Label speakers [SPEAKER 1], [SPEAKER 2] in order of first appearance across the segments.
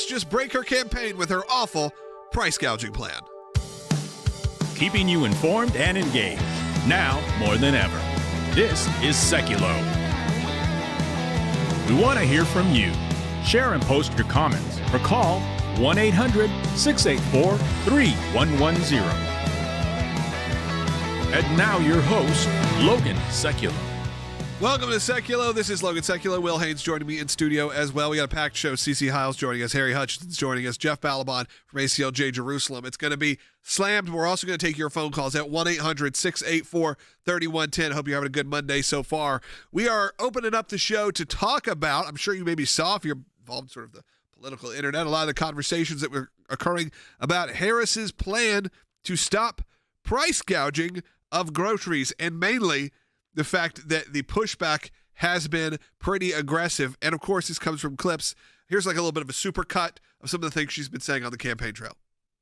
[SPEAKER 1] just break her campaign with her awful price gouging plan.
[SPEAKER 2] Keeping you informed and engaged, now more than ever. This is Seculo. We want to hear from you. Share and post your comments or call 1-800-684-3110. And now your host, Logan Seculo.
[SPEAKER 1] Welcome to Seculo. This is Logan Seculo. Will Haynes joining me in studio as well. We got a packed show. CC Hiles joining us. Harry Hutchinson's joining us. Jeff Balaban from ACLJ Jerusalem. It's going to be slammed. We're also going to take your phone calls at 1-800-684-3110. Hope you're having a good Monday so far. We are opening up the show to talk about, I'm sure you maybe saw if you're involved in sort of the political internet, a lot of the conversations that were occurring about Harris's plan to stop price gouging of groceries, and mainly the fact that the pushback has been pretty aggressive. And, of course, this comes from clips. Here's like a little bit of a super cut of some of the things she's been saying on the campaign trail.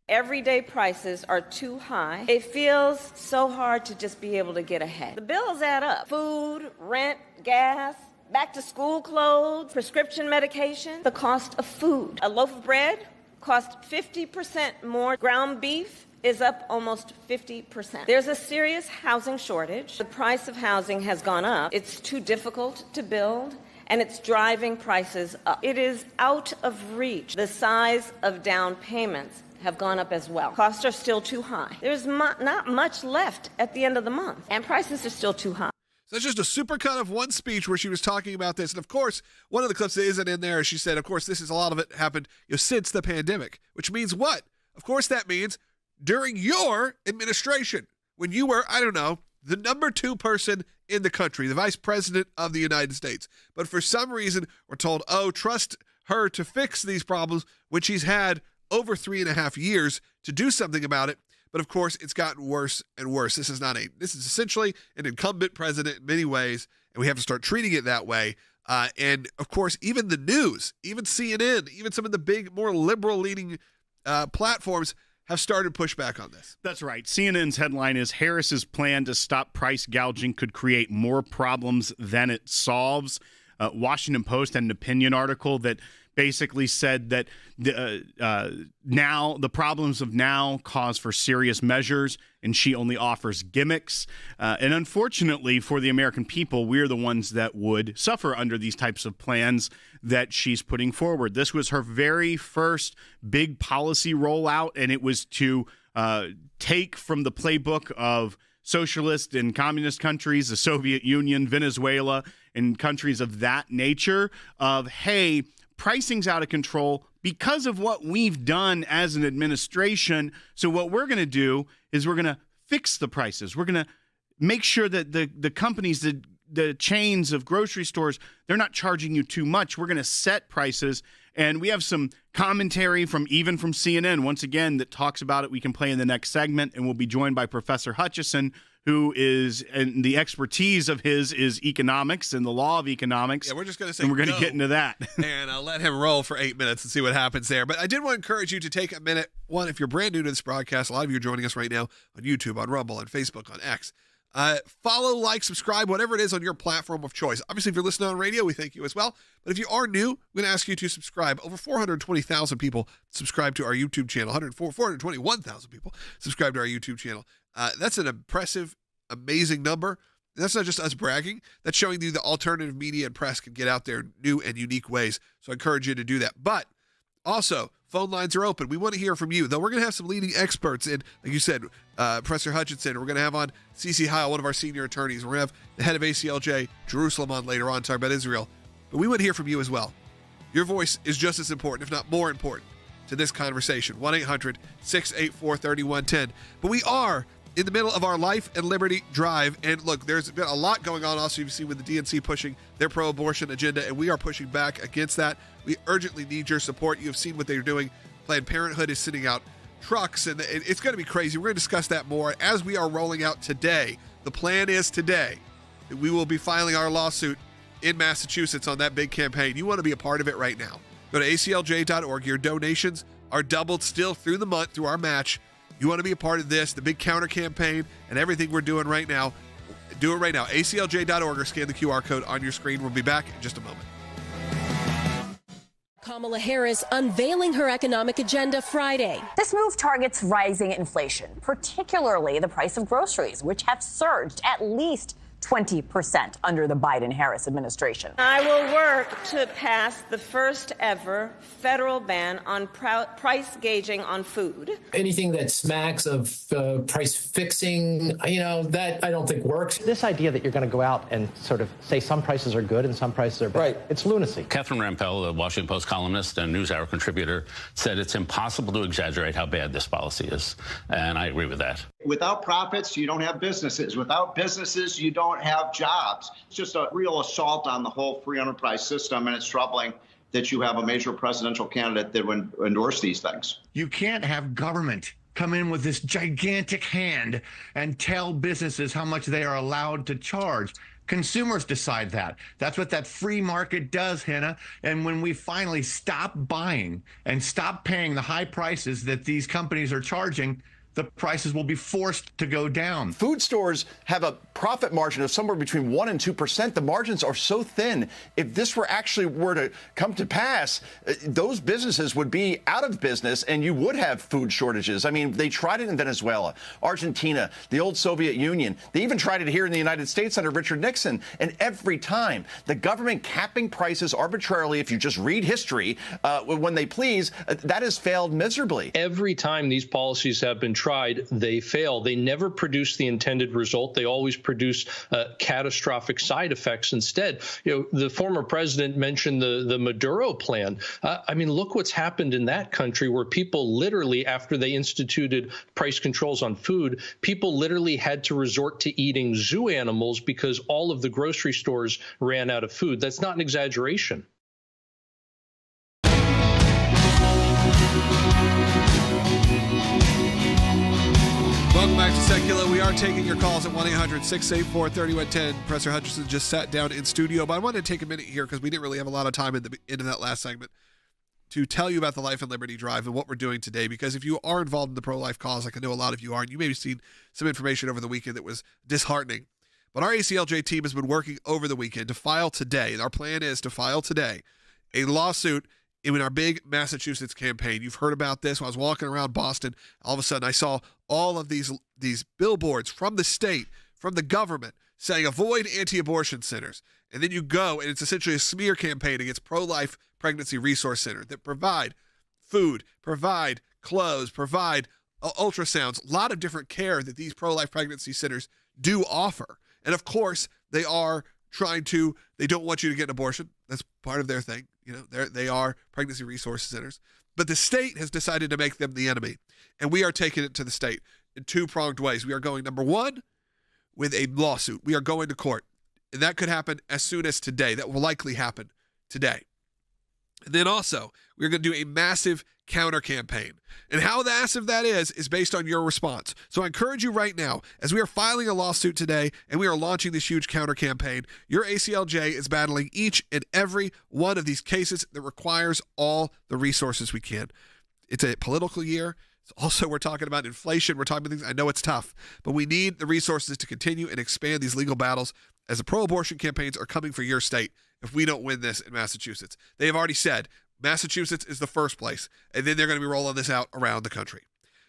[SPEAKER 3] Everyday prices are too high. It feels so hard to just be able to get ahead. The bills add up. Food, rent, gas, back-to-school clothes, prescription medication, the cost of food. A loaf of bread costs 50% more. Ground beef is up almost 50%. There's a serious housing shortage. The price of housing has gone up. It's too difficult to build, and it's driving prices up. It is out of reach. The size of down payments have gone up as well. Costs are still too high. There's not much left at the end of the month, and prices are still too high.
[SPEAKER 1] So that's just a super cut of one speech where she was talking about this. And, of course, one of the clips that isn't in there, she said, of course, this is a lot of it happened since the pandemic, which means what? Of course, that means during your administration, when you were, I don't know, the number 2 person in the country, the vice president of the United States. But for some reason, we're told, trust her to fix these problems, when she's had over 3.5 years to do something about it. But of course, it's gotten worse and worse. This is essentially an incumbent president in many ways, and we have to start treating it that way. And of course, even the news, even CNN, even some of the big, more liberal-leaning platforms have started pushback on this.
[SPEAKER 4] That's right. CNN's headline is Harris's plan to stop price gouging could create more problems than it solves. Washington Post had an opinion article that basically said that now the problems of now cause for serious measures, and she only offers gimmicks. And unfortunately for the American people, we're the ones that would suffer under these types of plans that she's putting forward. This was her very first big policy rollout, and it was to take from the playbook of socialist and communist countries, the Soviet Union, Venezuela, and countries of that nature of, hey, pricing's out of control because of what we've done as an administration. So what we're going to do is we're going to fix the prices. We're going to make sure that the companies, the chains of grocery stores, they're not charging you too much. We're going to set prices. And we have some commentary from CNN, once again, that talks about it. We can play in the next segment, and we'll be joined by Professor Hutchison, who is, and the expertise of his is economics and the law of economics.
[SPEAKER 1] Yeah, we're just going to say,
[SPEAKER 4] and we're going to get into that.
[SPEAKER 1] And I'll let him roll for 8 minutes and see what happens there. But I did want to encourage you to take a minute. One, if you're brand new to this broadcast, a lot of you are joining us right now on YouTube, on Rumble, on Facebook, on X. Follow, like, subscribe, whatever it is on your platform of choice. Obviously, if you're listening on radio, we thank you as well. But if you are new, I'm going to ask you to subscribe. Over 420,000 people subscribe to our YouTube channel. 421,000 people subscribe to our YouTube channel. That's an impressive, amazing number. That's not just us bragging. That's showing you the alternative media and press can get out there in new and unique ways. So I encourage you to do that. But also, phone lines are open. We want to hear from you. Though we're going to have some leading experts in, like you said, Professor Hutchinson. We're going to have on CC Hile, one of our senior attorneys. We're going to have the head of ACLJ, Jerusalem, on later on, talking about Israel. But we want to hear from you as well. Your voice is just as important, if not more important, to this conversation. 1-800-684-3110. But we are in the middle of our Life and Liberty Drive. And look, there's been a lot going on also, you've seen with the DNC pushing their pro-abortion agenda, and we are pushing back against that. We urgently need your support. You have seen what they're doing. Planned Parenthood is sending out trucks, and it's going to be crazy. We're going to discuss that more as we are rolling out today. The plan is today that we will be filing our lawsuit in Massachusetts on that big campaign. You want to be a part of it right now. Go to aclj.org. Your donations are doubled still through the month through our match. You want to be a part of this, the big counter campaign, and everything we're doing right now. Do it right now. aclj.org or scan the QR code on your screen. We'll be back in just a moment.
[SPEAKER 5] Kamala Harris unveiling her economic agenda Friday.
[SPEAKER 6] This move targets rising inflation, particularly the price of groceries, which have surged at least 20% under the Biden-Harris administration.
[SPEAKER 3] I will work to pass the first ever federal ban on price gauging on food.
[SPEAKER 7] Anything that smacks of price fixing, that I don't think works.
[SPEAKER 8] This idea that you're going to go out and sort of say some prices are good and some prices are bad, right. It's lunacy.
[SPEAKER 9] Catherine Rampell, the Washington Post columnist and NewsHour contributor, said it's impossible to exaggerate how bad this policy is. And I agree with that.
[SPEAKER 10] Without profits, you don't have businesses. Without businesses, you don't have jobs. It's just a real assault on the whole free enterprise system, and it's troubling that you have a major presidential candidate that would endorse these things.
[SPEAKER 11] You can't have government come in with this gigantic hand and tell businesses how much they are allowed to charge. Consumers decide that. That's what that free market does, Hannah. And when we finally stop buying and stop paying the high prices that these companies are charging, the prices will be forced to go down.
[SPEAKER 12] Food stores have a profit margin of somewhere between 1% and 2%. The margins are so thin. If this were to come to pass, those businesses would be out of business and you would have food shortages. I mean, they tried it in Venezuela, Argentina, the old Soviet Union. They even tried it here in the United States under Richard Nixon. And every time the government capping prices arbitrarily, if you just read history, when they please, that has failed miserably.
[SPEAKER 13] Every time these policies have been tried, they fail. They never produce the intended result. They always produce catastrophic side effects instead. The former president mentioned the Maduro plan. I mean, look what's happened in that country, where people literally, after they instituted price controls on food, people literally had to resort to eating zoo animals because all of the grocery stores ran out of food. That's not an exaggeration.
[SPEAKER 1] Welcome back to Secular. We are taking your calls at 1-800-684-3110. Professor Hutchinson just sat down in studio, but I wanted to take a minute here because we didn't really have a lot of time in the end of that last segment to tell you about the Life and Liberty Drive and what we're doing today. Because if you are involved in the pro-life cause, like I know a lot of you are, and you may have seen some information over the weekend that was disheartening, but our ACLJ team has been working over the weekend to file today. Our plan is to file today a lawsuit in our big Massachusetts campaign. You've heard about this. When I was walking around Boston, all of a sudden I saw all of these billboards from the state, from the government, saying avoid anti-abortion centers. And then you go, and it's essentially a smear campaign against pro-life pregnancy resource center that provide food, provide clothes, provide ultrasounds, a lot of different care that these pro-life pregnancy centers do offer. And of course, they don't want you to get an abortion. That's part of their thing. They are pregnancy resource centers. But the state has decided to make them the enemy. And we are taking it to the state in two-pronged ways. We are going, number one, with a lawsuit. We are going to court. And that could happen as soon as today. That will likely happen today. And then also, we're going to do a massive counter campaign. And how massive that is based on your response. So I encourage you right now, as we are filing a lawsuit today and we are launching this huge counter campaign, your ACLJ is battling each and every one of these cases that requires all the resources we can. It's a political year. Also, we're talking about inflation. We're talking about things. I know it's tough, but we need the resources to continue and expand these legal battles as the pro-abortion campaigns are coming for your state if we don't win this in Massachusetts. They have already said Massachusetts is the first place, and then they're going to be rolling this out around the country.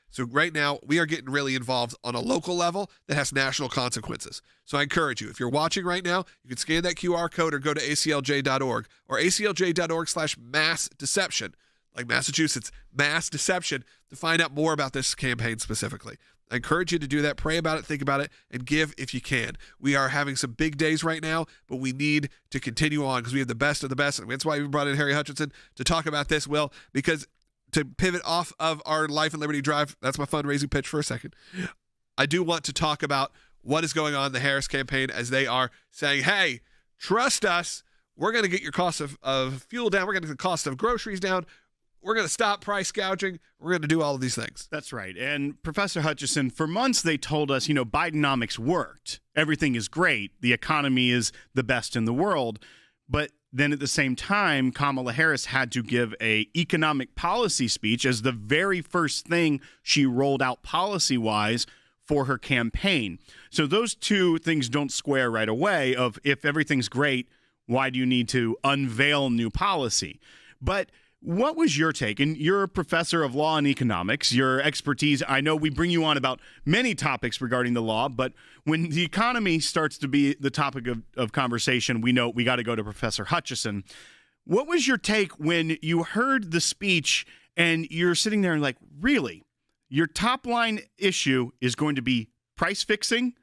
[SPEAKER 1] So right now, we are getting really involved on a local level that has national consequences. So I encourage you, if you're watching right now, you can scan that QR code or go to aclj.org or aclj.org/mass deception, like Massachusetts, mass deception, to find out more about this campaign specifically. I encourage you to do that. Pray about it, think about it, and give if you can. We are having some big days right now, but we need to continue on because we have the best of the best. And that's why we brought in Harry Hutchinson to talk about this, Will, because to pivot off of our Life and Liberty Drive, that's my fundraising pitch for a second. I do want to talk about what is going on in the Harris campaign as they are saying, hey, trust us. We're going to get your cost of fuel down. We're going to get the cost of groceries down. We're going to stop price gouging. We're going to do all of these things.
[SPEAKER 4] That's right. And Professor Hutchinson, for months they told us, Bidenomics worked. Everything is great. The economy is the best in the world. But then at the same time, Kamala Harris had to give an economic policy speech as the very first thing she rolled out policy-wise for her campaign. So those two things don't square right away of if everything's great, why do you need to unveil new policy? But What was your take? And you're a professor of law and economics. Your expertise, I know we bring you on about many topics regarding the law, but when the economy starts to be the topic of conversation, we know we got to go to Professor Hutchison. What was your take when you heard the speech and you're sitting there and like, really? Your top line issue is going to be price fixing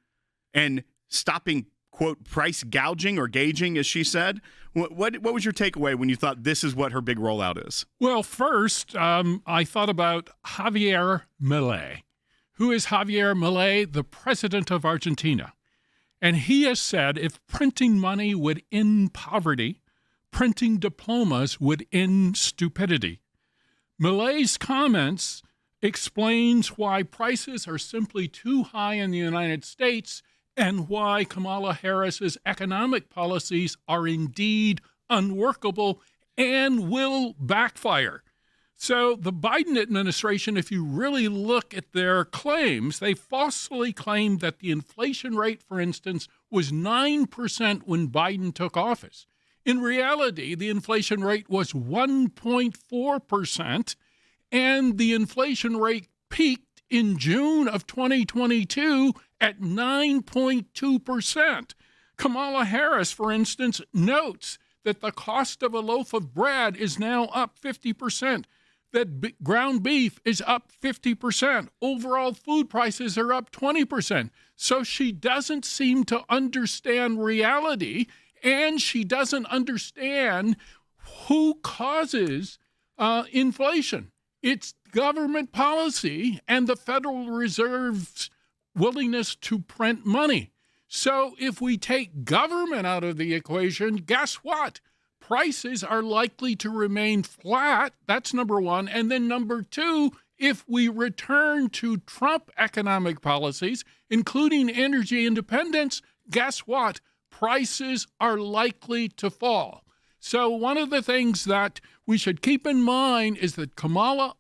[SPEAKER 4] and stopping, quote, price gouging or gauging, as she said. What was your takeaway when you thought this is what her big rollout is?
[SPEAKER 14] Well, first, I thought about Javier Milei. Who is Javier Milei? The president of Argentina. And he has said if printing money would end poverty, printing diplomas would end stupidity. Milei's comments explains why prices are simply too high in the United States and why Kamala Harris's economic policies are indeed unworkable and will backfire. So the Biden administration, if you really look at their claims, they falsely claimed that the inflation rate, for instance, was 9% when Biden took office. In reality, the inflation rate was 1.4%, and the inflation rate peaked in June of 2022 at 9.2%. Kamala Harris, for instance, notes that the cost of a loaf of bread is now up 50%, that ground beef is up 50%, overall food prices are up 20%. So she doesn't seem to understand reality, and she doesn't understand who causes inflation. It's government policy and the Federal Reserve's willingness to print money. So if we take government out of the equation, guess what? Prices are likely to remain flat. That's number one. And then number two, if we return to Trump economic policies, including energy independence, guess what? Prices are likely to fall. So one of the things that we should keep in mind is that Kamala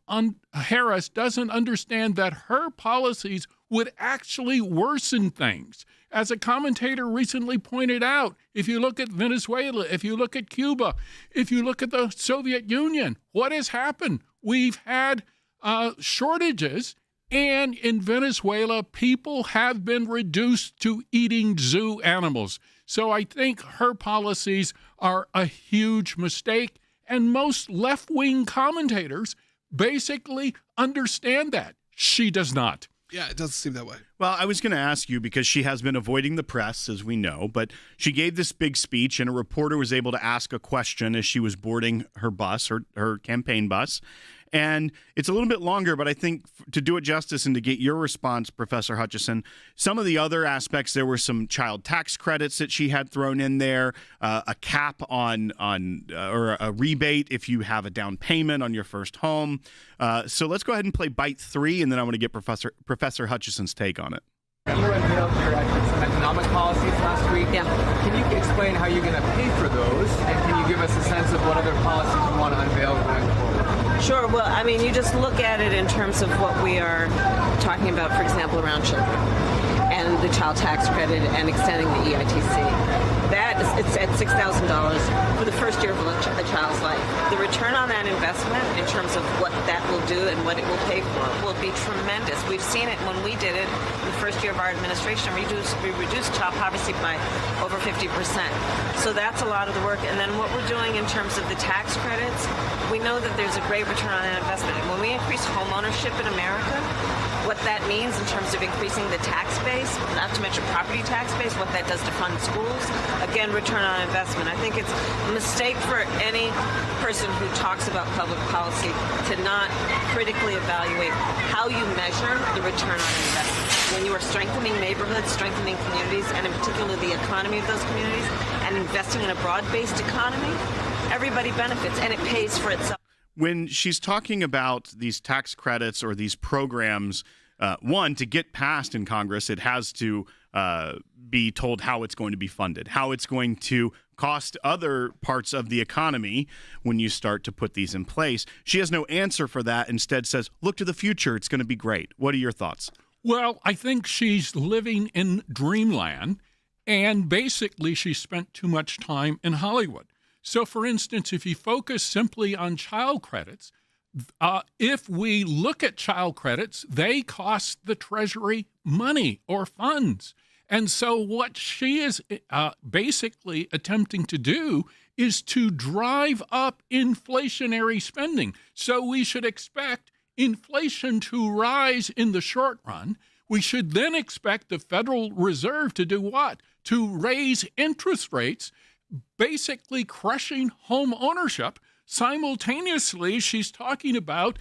[SPEAKER 14] Harris doesn't understand that her policies would actually worsen things. As a commentator recently pointed out, if you look at Venezuela, if you look at Cuba, if you look at the Soviet Union, what has happened? We've had shortages, and in Venezuela, people have been reduced to eating zoo animals. So I think her policies are a huge mistake, and most left-wing commentators basically understand that. She does not.
[SPEAKER 1] Yeah, it doesn't seem that way.
[SPEAKER 4] Well, I was going to ask you because she has been avoiding the press, as we know, but she gave this big speech and a reporter was able to ask a question as she was boarding her bus, her campaign bus. And it's a little bit longer, but I think to do it justice and to get your response, Professor Hutchison, some of the other aspects, there were some child tax credits that she had thrown in there, a cap on or a rebate if you have a down payment on your first home. So let's go ahead and play bite 3, and then I want to get Professor Hutchison's take on it.
[SPEAKER 15] You unveiled some economic policies last week.
[SPEAKER 3] Yeah.
[SPEAKER 15] Can you explain how you're going to pay for those? And can you give us a sense of what other policies you want to unveil going forward?
[SPEAKER 3] Sure. Well, I mean, you just look at it in terms of what we are talking about, for example, around children and the child tax credit and extending the EITC. It's at $6,000 for the first year of a child's life. The return on that investment in terms of what that will do and what it will pay for will be tremendous. We've seen it when we did it in the first year of our administration. We reduced child poverty by over 50%. So that's a lot of the work. And then what we're doing in terms of the tax credits, we know that there's a great return on that investment. And when we increase home ownership in America, what that means in terms of increasing the tax base, not to mention property tax base, what that does to fund schools, again, return on investment. I think it's a mistake for any person who talks about public policy to not critically evaluate how you measure the return on investment. When you are strengthening neighborhoods, strengthening communities, and in particular the economy of those communities, and investing in a broad-based economy, everybody benefits, and it pays for itself.
[SPEAKER 4] When she's talking about these tax credits or these programs, one, to get passed in Congress, it has to be told how it's going to be funded, how it's going to cost other parts of the economy when you start to put these in place. She has no answer for that. Instead says, look to the future. It's going to be great. What are your thoughts?
[SPEAKER 14] Well, I think she's living in dreamland, and basically she spent too much time in Hollywood. So, for instance, if you focus simply on child credits, if we look at child credits, they cost the Treasury money or funds. And so what she is basically attempting to do is to drive up inflationary spending. So we should expect inflation to rise in the short run. We should then expect the Federal Reserve to do what? To raise interest rates, basically crushing home ownership. Simultaneously, she's talking about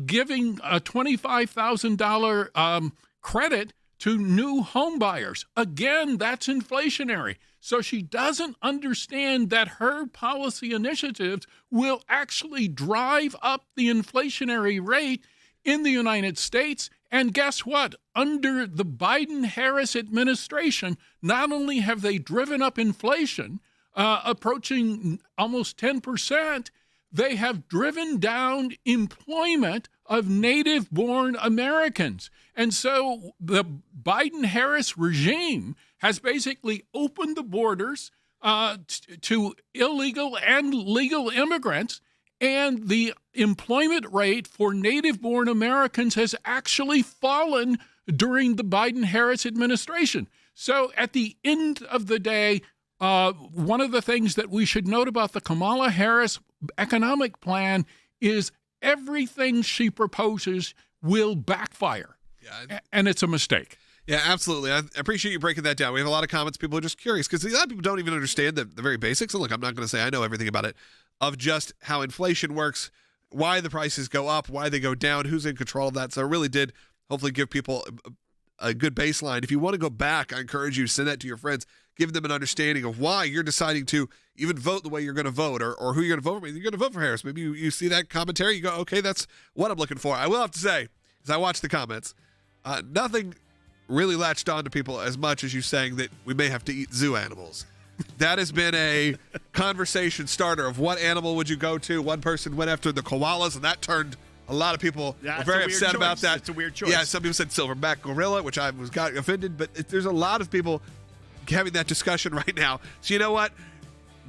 [SPEAKER 14] giving a $25,000 credit to new home buyers. Again, that's inflationary. So she doesn't understand that her policy initiatives will actually drive up the inflationary rate in the United States. And guess what? Under the Biden-Harris administration, not only have they driven up inflation, approaching almost 10%, they have driven down employment of native-born Americans. And so the Biden-Harris regime has basically opened the borders to illegal and legal immigrants, and the employment rate for native-born Americans has actually fallen during the Biden-Harris administration. So at the end of the day, one of the things that we should note about the Kamala Harris economic plan is everything she proposes will backfire. Yeah. And it's a mistake.
[SPEAKER 1] Yeah, absolutely. I appreciate you breaking that down. We have a lot of comments. People are just curious because a lot of people don't even understand the very basics. And look, I'm not going to say I know everything about it, of just how inflation works, why the prices go up, why they go down, who's in control of that. So I really did hopefully give people a good baseline. If you want to go back, I encourage you to send that to your friends. Give them an understanding of why you're deciding to even vote the way you're going to vote, or who you're going to vote for. You're going to vote for Harris. Maybe you see that commentary, you go, okay, that's what I'm looking for. I will have to say, as I watch the comments, nothing really latched on to people as much as you saying that we may have to eat zoo animals. That has been a conversation starter of what animal would you go to. One person went after the koalas, and that turned a lot of people were very upset about that.
[SPEAKER 16] It's a weird choice.
[SPEAKER 1] Yeah, some people said silverback gorilla, which I got offended, but there's a lot of people having that discussion right now. So you know what?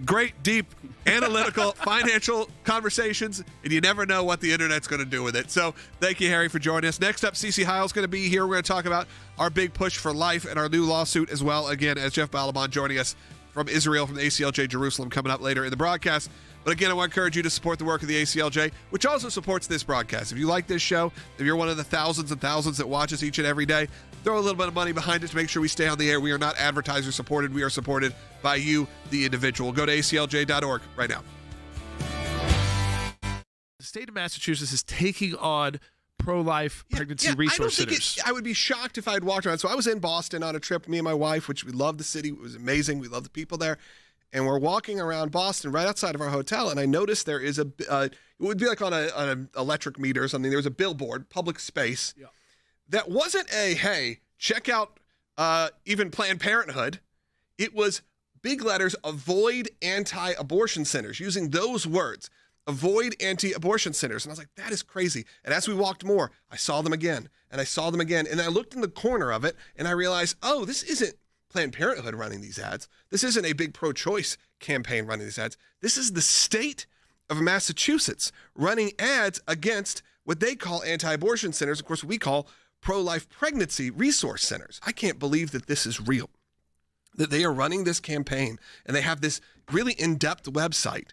[SPEAKER 1] Great, deep, analytical, financial conversations, and you never know what the internet's going to do with it. So thank you, Harry, for joining us. Next up, Cece Heil's going to be here. We're going to talk about our big push for life and our new lawsuit as well. Again, as Jeff Balaban joining us from Israel, from the ACLJ Jerusalem, coming up later in the broadcast. But again, I want to encourage you to support the work of the ACLJ, which also supports this broadcast. If you like this show, if you're one of the thousands and thousands that watch us each and every day, throw a little bit of money behind it to make sure we stay on the air. We are not advertiser supported. We are supported by you, the individual. Go to aclj.org right now.
[SPEAKER 16] The state of Massachusetts is taking on pro-life pregnancy resource centers.
[SPEAKER 1] I would be shocked if I had walked around. So I was in Boston on a trip, me and my wife, which we love the city. It was amazing. We love the people there. And we're walking around Boston right outside of our hotel, and I noticed there is it would be like on an electric meter or something. There was a billboard, public space, that wasn't hey, check out even Planned Parenthood. It was big letters, avoid anti-abortion centers, using those words, avoid anti-abortion centers. And I was like, that is crazy. And as we walked more, I saw them again, and I saw them again. And I looked in the corner of it, and I realized, oh, this isn't Planned Parenthood running these ads. This isn't a big pro-choice campaign running these ads. This is the state of Massachusetts running ads against what they call anti-abortion centers. Of course, we call pro-life pregnancy resource centers. I can't believe that this is real, that they are running this campaign, and they have this really in-depth website,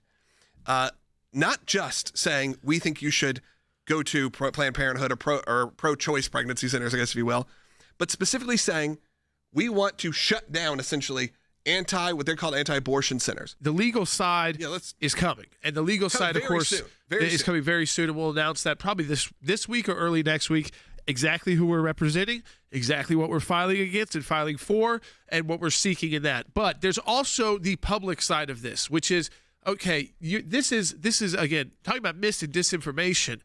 [SPEAKER 1] not just saying, we think you should go to Planned Parenthood or pro-choice pregnancy centers, I guess, if you will, but specifically saying, we want to shut down, essentially, what they're called anti-abortion centers.
[SPEAKER 16] The legal side is coming. And the legal side, of course, is coming very soon. And we'll announce that probably this week or early next week, exactly who we're representing, exactly what we're filing against and filing for, and what we're seeking in that. But there's also the public side of this, which is, okay, this is again, talking about mis and disinformation.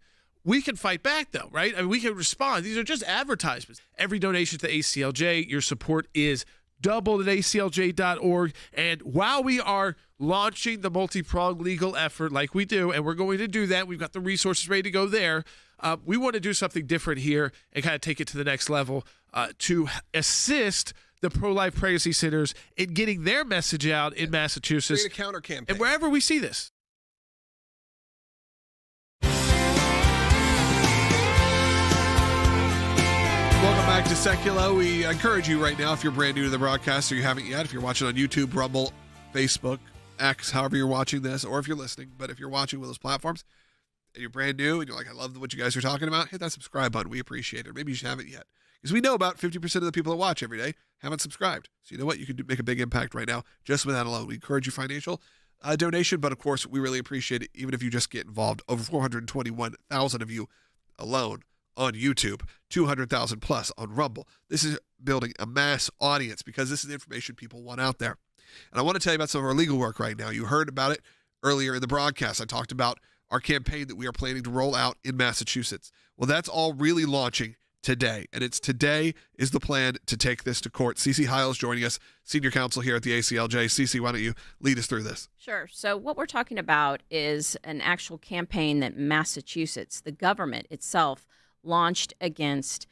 [SPEAKER 16] We can fight back, though, right? I mean, we can respond. These are just advertisements. Every donation to ACLJ, your support is doubled at aclj.org. And while we are launching the multi-pronged legal effort like we do, and we're going to do that, we've got the resources ready to go there, we want to do something different here and kind of take it to the next level to assist the pro-life pregnancy centers in getting their message out in Massachusetts.
[SPEAKER 1] Create a counter campaign.
[SPEAKER 16] And wherever we see this.
[SPEAKER 1] Welcome back to Seculo. We encourage you right now, if you're brand new to the broadcast or you haven't yet, if you're watching on YouTube, Rumble, Facebook, X, however you're watching this, or if you're listening, but if you're watching with those platforms and you're brand new and you're like, I love what you guys are talking about, hit that subscribe button. We appreciate it. Maybe you haven't yet. Because we know about 50% of the people that watch every day haven't subscribed. So you know what? You can make a big impact right now just with that alone. We encourage you financial donation, but of course, we really appreciate it even if you just get involved. Over 421,000 of you alone on YouTube, 200,000 plus on Rumble. This is building a mass audience because this is the information people want out there. And I want to tell you about some of our legal work right now. You heard about it earlier in the broadcast. I talked about our campaign that we are planning to roll out in Massachusetts. Well, that's all really launching today. And it's today is the plan to take this to court. Cece Heil is joining us, senior counsel here at the ACLJ. Cece, why don't you lead us through this?
[SPEAKER 17] Sure. So what we're talking about is an actual campaign that Massachusetts, the government itself, launched against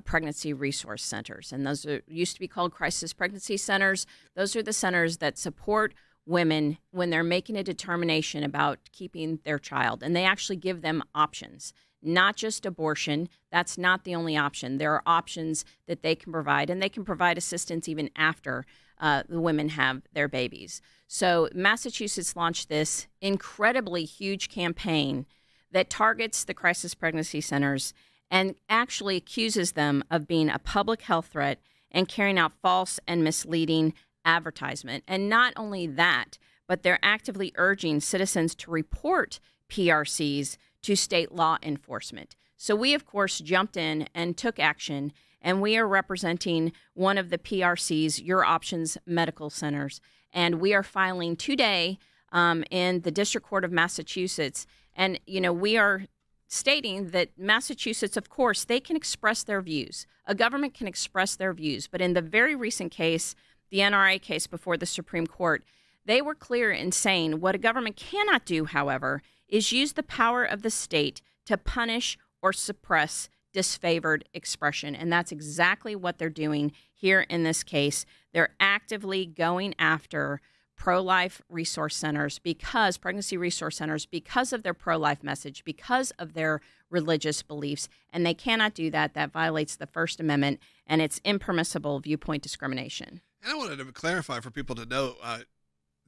[SPEAKER 17] pregnancy resource centers. And those used to be called crisis pregnancy centers. Those are the centers that support women when they're making a determination about keeping their child. And they actually give them options, not just abortion. That's not the only option. There are options that they can provide, and they can provide assistance even after the women have their babies. So Massachusetts launched this incredibly huge campaign that targets the crisis pregnancy centers and actually accuses them of being a public health threat and carrying out false and misleading advertisement. And not only that, but they're actively urging citizens to report PRCs to state law enforcement. So we, of course, jumped in and took action, and we are representing one of the PRCs, Your Options Medical Centers. And we are filing today in the District Court of Massachusetts. And, you know, we are stating that Massachusetts, of course, they can express their views. A government can express their views. But in the very recent case, the NRA case before the Supreme Court, they were clear in saying what a government cannot do, however, is use the power of the state to punish or suppress disfavored expression. And that's exactly what they're doing here in this case. They're actively going after pro-life resource centers pregnancy resource centers, because of their pro-life message, because of their religious beliefs. And they cannot do that. That violates the First Amendment, and it's impermissible viewpoint discrimination.
[SPEAKER 1] And I wanted to clarify for people to know,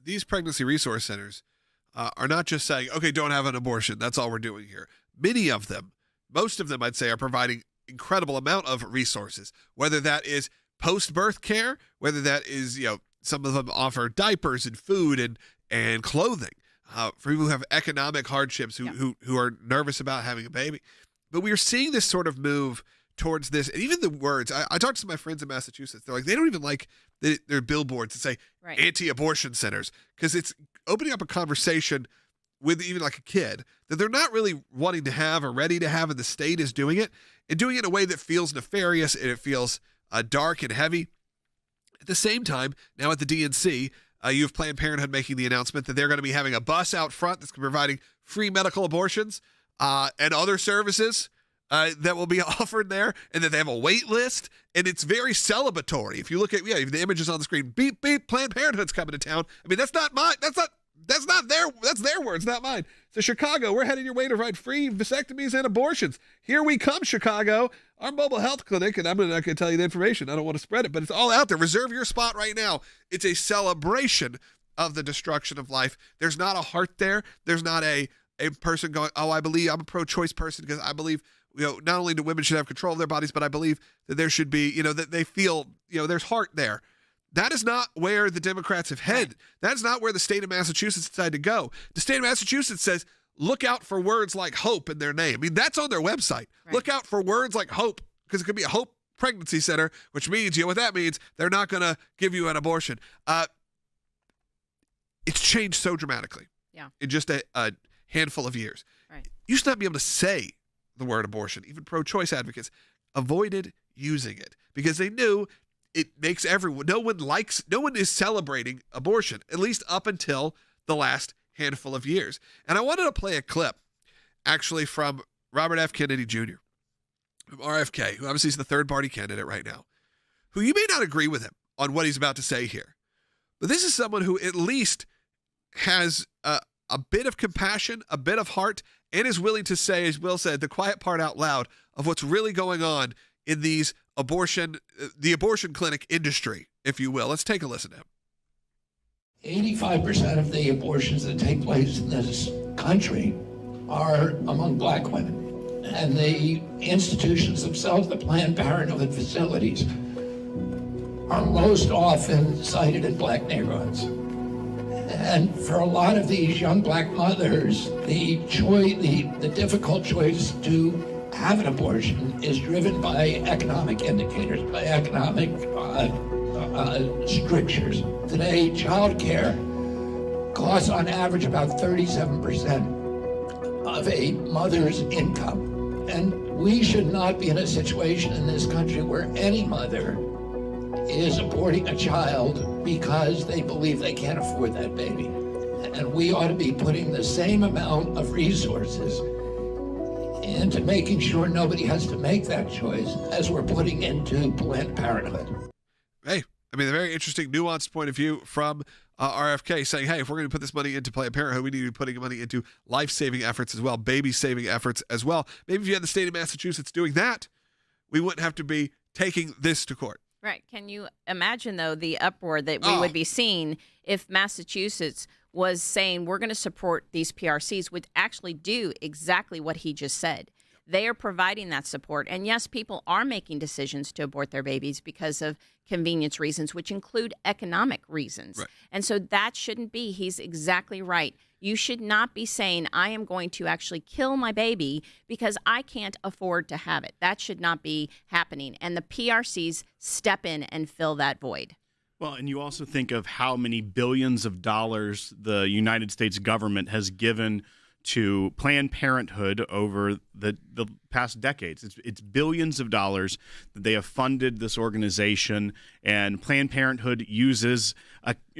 [SPEAKER 1] these pregnancy resource centers are not just saying, okay, don't have an abortion. That's all we're doing here. Many of them, most of them, I'd say, are providing incredible amount of resources, whether that is post-birth care, whether that is, you know, some of them offer diapers and food and clothing for people who have economic hardships, who are nervous about having a baby. But we are seeing this sort of move towards this. And even the words, I talked to my friends in Massachusetts. They're like, they don't even like their billboards that say anti-abortion centers, because it's opening up a conversation with even like a kid that they're not really wanting to have or ready to have, and the state is doing it and doing it in a way that feels nefarious and it feels dark and heavy. At the same time, now at the DNC, you have Planned Parenthood making the announcement that they're going to be having a bus out front that's providing free medical abortions and other services that will be offered there, and that they have a wait list, and it's very celebratory. If you look at the images on the screen, beep beep, Planned Parenthood's coming to town. I mean, that's not their words, not mine. So Chicago, we're heading your way to provide free vasectomies and abortions. Here we come, Chicago. Our mobile health clinic, and I'm not going to tell you the information. I don't want to spread it, but it's all out there. Reserve your spot right now. It's a celebration of the destruction of life. There's not a heart there. There's not a person going, oh, I believe I'm a pro-choice person because I believe, you know, not only do women should have control of their bodies, but I believe that there should be, you know, that they feel, you know, there's heart there. That is not where the Democrats have headed. That is not where the state of Massachusetts decided to go. The state of Massachusetts says, look out for words like hope in their name. I mean, that's on their website. Right. Look out for words like hope, because it could be a hope pregnancy center, which means, you know what that means? They're not going to give you an abortion. It's changed so dramatically in just a handful of years. Right. You used to not be able to say the word abortion. Even pro-choice advocates avoided using it because they knew it makes everyone, no one is celebrating abortion, at least up until the last handful of years. And I wanted to play a clip actually from Robert F. Kennedy Jr., from RFK, who obviously is the third party candidate right now, who you may not agree with him on what he's about to say here, but this is someone who at least has a bit of compassion, a bit of heart, and is willing to say, as Will said, the quiet part out loud of what's really going on in the abortion clinic industry, if you will. Let's take a listen to him.
[SPEAKER 18] 85% of the abortions that take place in this country are among black women. And the institutions themselves, the Planned Parenthood facilities, are most often sited in black neighborhoods. And for a lot of these young black mothers, the difficult choice to have an abortion is driven by economic indicators, by economic strictures. Today, child care costs on average about 37% of a mother's income. And we should not be in a situation in this country where any mother is aborting a child because they believe they can't afford that baby. And we ought to be putting the same amount of resources into making sure nobody has to make that choice as we're putting into Planned Parenthood.
[SPEAKER 1] Hey, I mean, a very interesting, nuanced point of view from RFK saying, hey, if we're going to put this money into Planned Parenthood, we need to be putting money into life-saving efforts as well, baby-saving efforts as well. Maybe if you had the state of Massachusetts doing that, we wouldn't have to be taking this to court.
[SPEAKER 17] Right. Can you imagine, though, the uproar that we would be seeing if Massachusetts was saying we're going to support these PRCs, would actually do exactly what he just said. They are providing that support. And yes, people are making decisions to abort their babies because of convenience reasons, which include economic reasons. Right. And so that shouldn't be. He's exactly right. You should not be saying, I am going to actually kill my baby because I can't afford to have it. That should not be happening. And the PRCs step in and fill that void.
[SPEAKER 4] Well, and you also think of how many billions of dollars the United States government has given to Planned Parenthood over the past decades. It's billions of dollars that they have funded this organization, and Planned Parenthood uses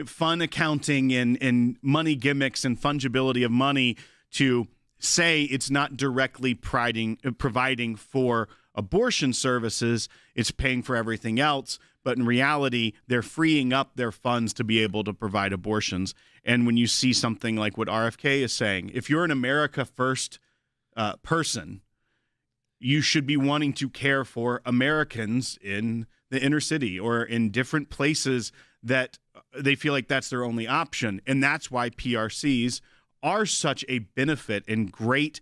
[SPEAKER 4] fun accounting and money gimmicks and fungibility of money to say it's not directly providing for abortion services, it's paying for everything else. But in reality, they're freeing up their funds to be able to provide abortions. And when you see something like what RFK is saying, if you're an America First person, you should be wanting to care for Americans in the inner city or in different places that they feel like that's their only option. And that's why PRCs are such a benefit and great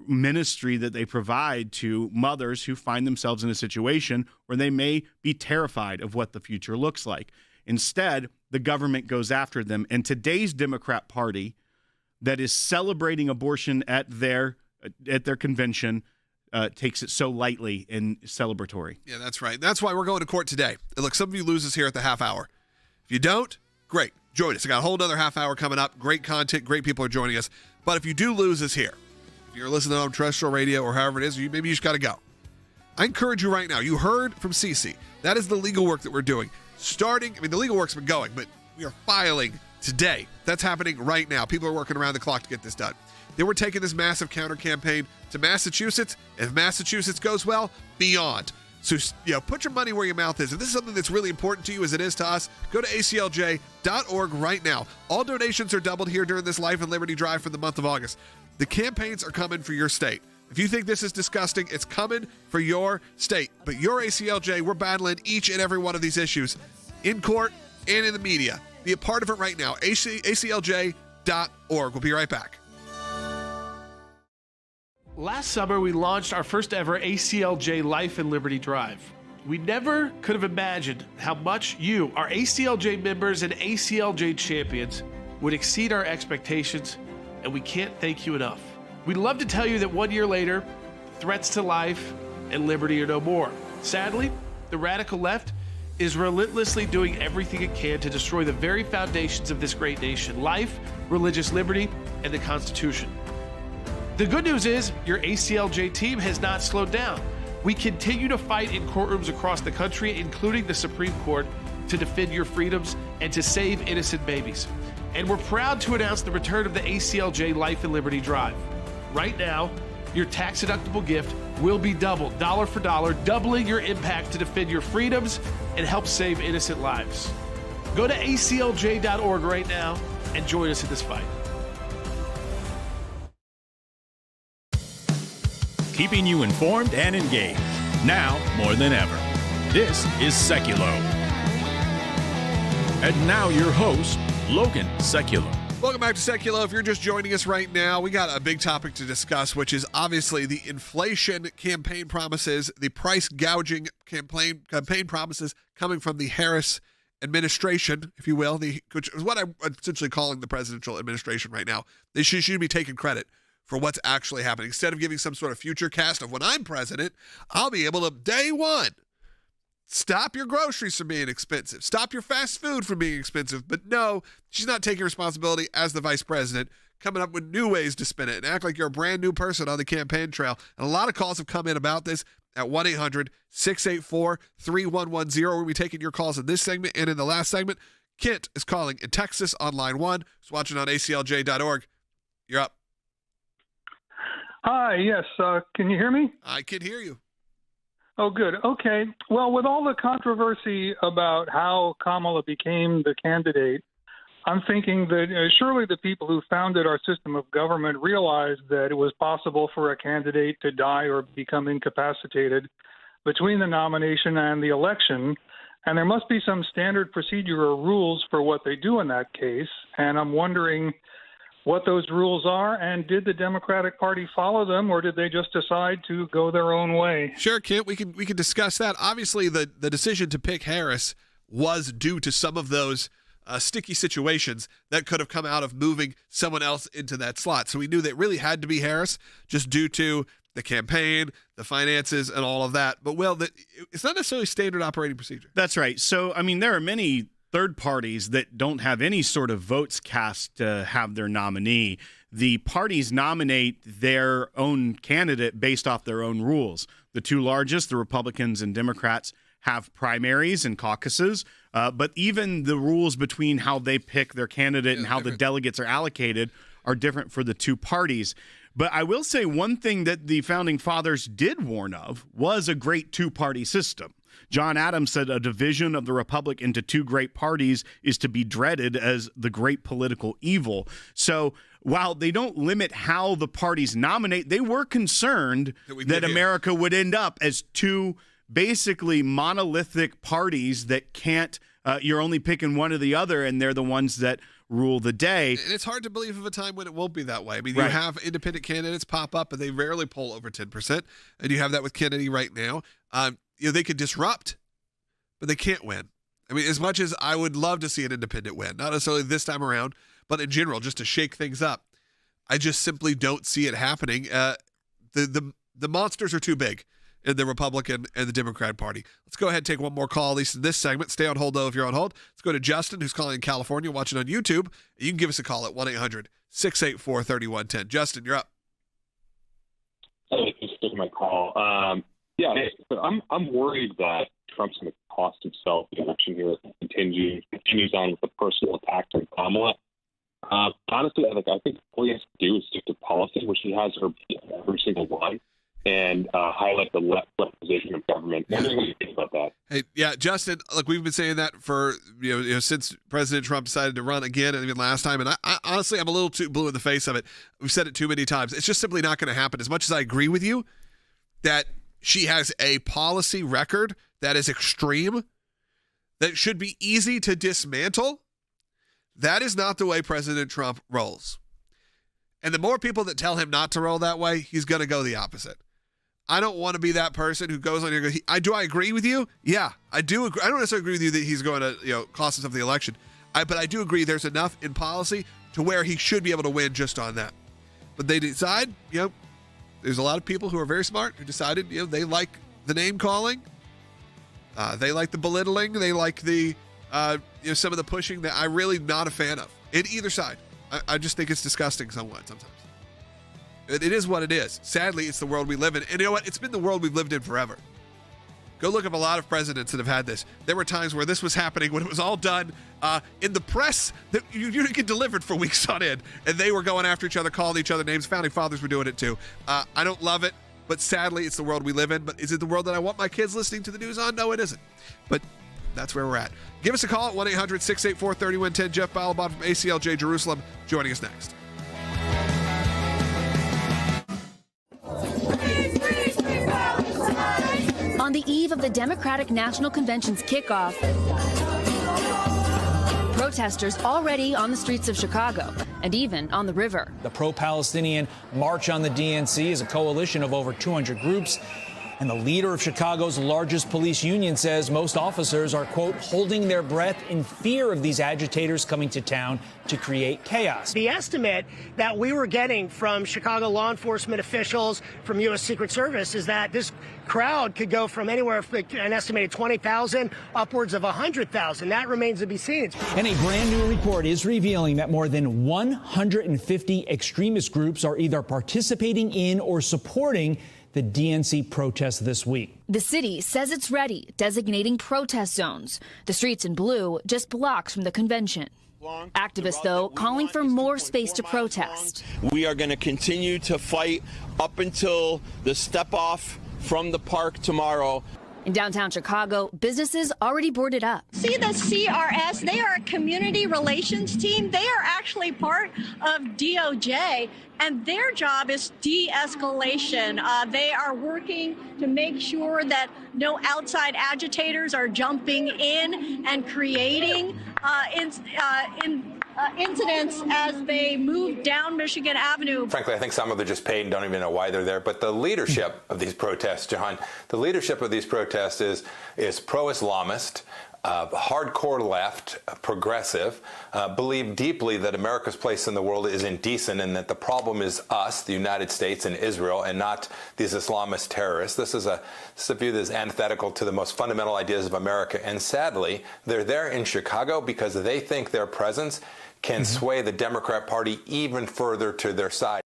[SPEAKER 4] ministry that they provide to mothers who find themselves in a situation where they may be terrified of what the future looks like. Instead, the government goes after them. And today's Democrat Party that is celebrating abortion at their convention takes it so lightly and celebratory.
[SPEAKER 1] Yeah, that's right. That's why we're going to court today. And look, some of you lose us here at the half hour. If you don't, great. Join us. I got a whole other half hour coming up. Great content. Great people are joining us. But if you do lose us here, if you're listening on terrestrial radio or however it is, maybe you just got to go. I encourage you right now. You heard from Cece. That is the legal work that we're doing. The legal work's been going, but we are filing today. That's happening right now. People are working around the clock to get this done. Then we're taking this massive counter campaign to Massachusetts. If Massachusetts goes well, beyond. So, put your money where your mouth is. If this is something that's really important to you as it is to us, go to aclj.org right now. All donations are doubled here during this Life and Liberty Drive for the month of August. The campaigns are coming for your state. If you think this is disgusting, it's coming for your state. But your ACLJ, we're battling each and every one of these issues in court and in the media. Be a part of it right now. aclj.org. We'll be right back.
[SPEAKER 19] Last summer, we launched our first ever ACLJ Life and Liberty Drive. We never could have imagined how much you, our ACLJ members and ACLJ champions, would exceed our expectations, and we can't thank you enough. We'd love to tell you that 1 year later, threats to life and liberty are no more. Sadly, the radical left is relentlessly doing everything it can to destroy the very foundations of this great nation: life, religious liberty, and the Constitution. The good news is your ACLJ team has not slowed down. We continue to fight in courtrooms across the country, including the Supreme Court, to defend your freedoms and to save innocent babies. And we're proud to announce the return of the ACLJ Life and Liberty Drive. Right now, your tax-deductible gift will be doubled, dollar for dollar, doubling your impact to defend your freedoms and help save innocent lives. Go to aclj.org right now and join us in this fight.
[SPEAKER 2] Keeping you informed and engaged, now more than ever. This is Seculo. And now your host, Logan Seculo.
[SPEAKER 1] Welcome back to Seculo. If you're just joining us right now, we got a big topic to discuss, which is obviously the inflation campaign promises, the price gouging campaign promises coming from the Harris administration, if you will, which is what I'm essentially calling the presidential administration right now. They should be taking credit for what's actually happening. Instead of giving some sort of future cast of when I'm president, I'll be able to, day one, stop your groceries from being expensive. Stop your fast food from being expensive. But no, she's not taking responsibility as the vice president, coming up with new ways to spin it and act like you're a brand new person on the campaign trail. And a lot of calls have come in about this at 1-800-684-3110. We'll be taking your calls in this segment and in the last segment. Kent is calling in Texas on line 1. He's watching on aclj.org. You're up.
[SPEAKER 20] Hi, yes. Can you hear me?
[SPEAKER 1] I can hear you.
[SPEAKER 20] Oh, good. Okay. Well, with all the controversy about how Kamala became the candidate, I'm thinking that surely the people who founded our system of government realized that it was possible for a candidate to die or become incapacitated between the nomination and the election. And there must be some standard procedure or rules for what they do in that case. And I'm wondering what those rules are, and did the Democratic Party follow them, or did they just decide to go their own way?
[SPEAKER 1] Sure, Kent, we can discuss that. Obviously, the decision to pick Harris was due to some of those sticky situations that could have come out of moving someone else into that slot. So we knew that it really had to be Harris just due to the campaign, the finances, and all of that. But, well, it's not necessarily standard operating procedure.
[SPEAKER 4] That's right. So, I mean, there are many third parties that don't have any sort of votes cast to have their nominee. The parties nominate their own candidate based off their own rules. The two largest, the Republicans and Democrats, have primaries and caucuses, but even the rules between how they pick their candidate and how the delegates are allocated are different for the two parties. But I will say one thing that the Founding Fathers did warn of was a great two-party system. John Adams said a division of the republic into two great parties is to be dreaded as the great political evil. So while they don't limit how the parties nominate, they were concerned that America would end up as two basically monolithic parties that can't, you're only picking one or the other, and they're the ones that rule the day.
[SPEAKER 1] And it's hard to believe of a time when it won't be that way. I mean, you have independent candidates pop up, but they rarely poll over 10%, and you have that with Kennedy right now. They could disrupt, but they can't win. I mean, as much as I would love to see an independent win, not necessarily this time around, but in general, just to shake things up, I just simply don't see it happening. The monsters are too big in the Republican and the Democrat Party. Let's go ahead and take one more call, at least in this segment. Stay on hold, though, if you're on hold. Let's go to Justin, who's calling in California, watching on YouTube. You can give us a call at 1-800-684-3110. Justin, you're up.
[SPEAKER 21] Hey, thanks for taking my call. Yeah, so I'm worried that Trump's going to cost himself the election here if he continues on with the personal attacks on Kamala. Honestly, I think all he has to do is stick to policy, which he has her every single one, and highlight the left position of government. What do you think about that?
[SPEAKER 1] Hey, yeah, Justin, look, we've been saying that for since President Trump decided to run again, and even last time. And I honestly, I'm a little too blue in the face of it. We've said it too many times. It's just simply not going to happen. As much as I agree with you that she has a policy record that is extreme, that should be easy to dismantle, that is not the way President Trump rolls. And the more people that tell him not to roll that way, he's going to go the opposite. I don't want to be that person who goes on here and goes, do I agree with you? Yeah, I do agree. I don't necessarily agree with you that he's going to cost himself the election. But I do agree there's enough in policy to where he should be able to win just on that. But they decide, there's a lot of people who are very smart who decided, they like the name calling. They like the belittling. They like the, some of the pushing that I'm really not a fan of in either side. I just think it's disgusting somewhat sometimes. It is what it is. Sadly, it's the world we live in. And you know what? It's been the world we've lived in forever. Go look up a lot of presidents that have had this. There were times where this was happening when it was all done in the press that you didn't get delivered for weeks on end, and they were going after each other, calling each other names. Founding fathers were doing it too. I don't love it, but sadly, it's the world we live in. But is it the world that I want my kids listening to the news on? No, it isn't. But that's where we're at. Give us a call at 1-800-684-3110. Jeff Balabon from ACLJ Jerusalem joining us next.
[SPEAKER 5] On the eve of the Democratic National Convention's kickoff, protesters already on the streets of Chicago and even on the river.
[SPEAKER 22] The pro-Palestinian March on the DNC is a coalition of over 200 groups. And the leader of Chicago's largest police union says most officers are, quote, holding their breath in fear of these agitators coming to town to create chaos.
[SPEAKER 23] The estimate that we were getting from Chicago law enforcement officials, from U.S. Secret Service, is that this crowd could go from anywhere from an estimated 20,000 upwards of 100,000. That remains to be seen.
[SPEAKER 22] And a brand new report is revealing that more than 150 extremist groups are either participating in or supporting the DNC protests this week.
[SPEAKER 5] The city says it's ready, designating protest zones. The streets in blue, just blocks from the convention. Activists, though, calling for more space to protest.
[SPEAKER 24] We are going to continue to fight up until the step off from the park tomorrow.
[SPEAKER 5] In downtown Chicago, businesses already boarded up.
[SPEAKER 25] See the CRS, they are a community relations team. They are actually part of DOJ, and their job is de-escalation. They are working to make sure that no outside agitators are jumping in and creating incidents as they move down Michigan Avenue.
[SPEAKER 26] Frankly, I think some of them are just paid and don't even know why they're there. But the leadership of these protests, John, the leadership of these protests is pro-Islamist, hardcore left, progressive, believe deeply that America's place in the world is indecent and that the problem is us, the United States and Israel, and not these Islamist terrorists. This is a view that is antithetical to the most fundamental ideas of America. And sadly, they're there in Chicago because they think their presence can sway the Democrat Party even further to their side.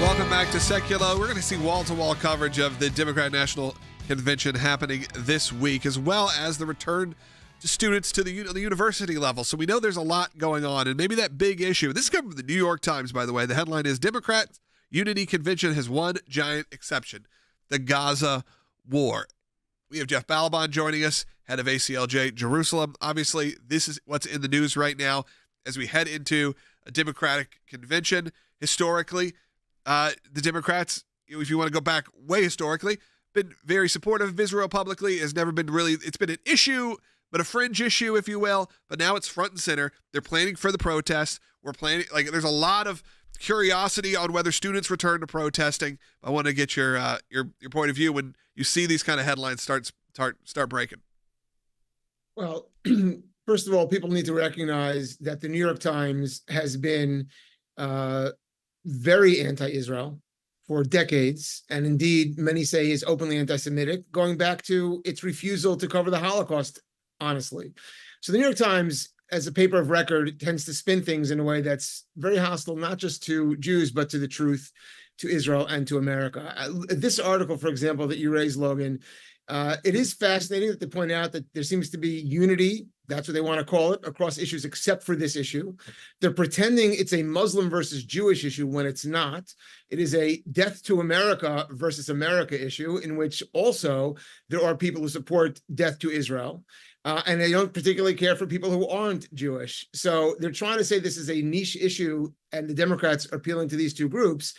[SPEAKER 1] Welcome back to Secular. We're going to see wall-to-wall coverage of the Democrat National Convention happening this week, as well as the return to students to the university level. So we know there's a lot going on, and maybe that big issue. This is coming from the New York Times, by the way. The headline is Democrat Unity Convention has one giant exception, the Gaza war. We have Jeff Balabon joining us, head of ACLJ Jerusalem. Obviously, this is what's in the news right now as we head into a Democratic convention. Historically, the Democrats, if you want to go back way historically, been very supportive of Israel publicly. Has never been really, it's been an issue, but a fringe issue, if you will. But now it's front and center. They're planning for the protests. We're planning, there's a lot of curiosity on whether students return to protesting. I want to get your point of view when you see these kind of headlines start breaking.
[SPEAKER 27] Well, first of all, people need to recognize that the New York Times has been very anti-Israel for decades, and indeed, many say is openly anti-Semitic, going back to its refusal to cover the Holocaust, honestly. So the New York Times, as a paper of record, tends to spin things in a way that's very hostile, not just to Jews, but to the truth, to Israel, and to America. This article, for example, that you raised, Logan, it is fascinating to point out that there seems to be unity, that's what they want to call it, across issues except for this issue. They're pretending it's a Muslim versus Jewish issue when it's not. It is a death to America versus America issue, in which also there are people who support death to Israel. And they don't particularly care for people who aren't Jewish. So they're trying to say this is a niche issue, and the Democrats are appealing to these two groups.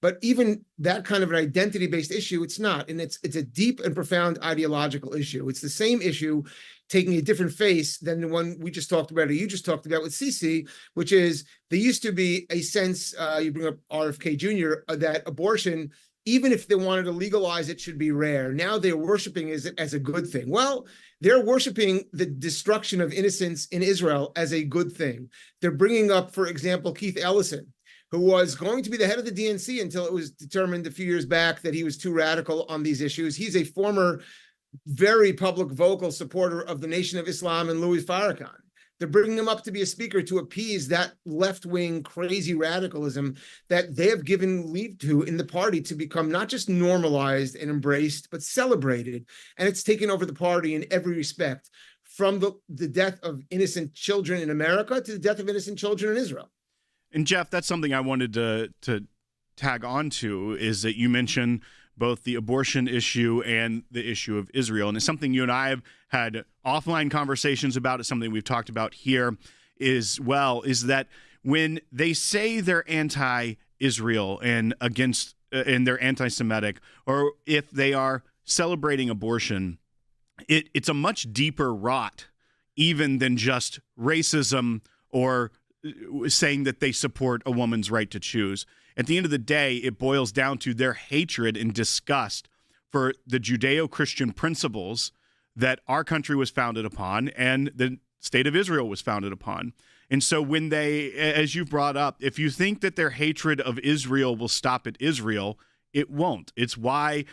[SPEAKER 27] But even that kind of an identity-based issue, it's not. And it's a deep and profound ideological issue. It's the same issue taking a different face than the one we just talked about, or you just talked about with Cece, which is there used to be a sense, you bring up RFK Jr., that abortion, even if they wanted to legalize it, should be rare. Now they're worshiping it as a good thing. Well, they're worshiping the destruction of innocence in Israel as a good thing. They're bringing up, for example, Keith Ellison, who was going to be the head of the DNC until it was determined a few years back that he was too radical on these issues. He's a former, very public, vocal supporter of the Nation of Islam and Louis Farrakhan. They're bringing him up to be a speaker to appease that left-wing crazy radicalism that they have given leave to in the party to become not just normalized and embraced, but celebrated. And it's taken over the party in every respect, from the death of innocent children in America to the death of innocent children in Israel.
[SPEAKER 4] And Jeff, that's something I wanted to tag on to, is that you mentioned both the abortion issue and the issue of Israel. And it's something you and I have had offline conversations about. It's something we've talked about here as well, is that when they say they're anti-Israel and against, and they're anti-Semitic, or if they are celebrating abortion, it's a much deeper rot even than just racism or saying that they support a woman's right to choose. At the end of the day, it boils down to their hatred and disgust for the Judeo-Christian principles that our country was founded upon and the state of Israel was founded upon. And so when they, as you brought up, if you think that their hatred of Israel will stop at Israel, it won't. It's why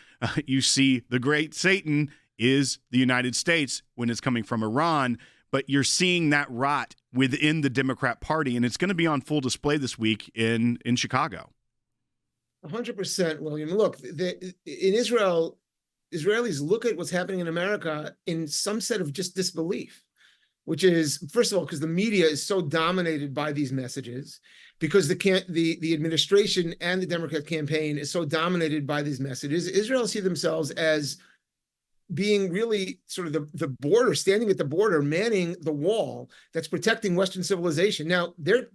[SPEAKER 4] you see the great Satan is the United States when it's coming from Iran, but you're seeing that rot within the Democrat Party, and it's going to be on full display this week in Chicago.
[SPEAKER 27] 100%, William. Look, in Israel, Israelis look at what's happening in America in some set of just disbelief, which is, first of all, because the media is so dominated by these messages, because the administration and the Democrat campaign is so dominated by these messages. Israel see themselves as being really sort of the border, standing at the border, manning the wall that's protecting Western civilization. Now, they're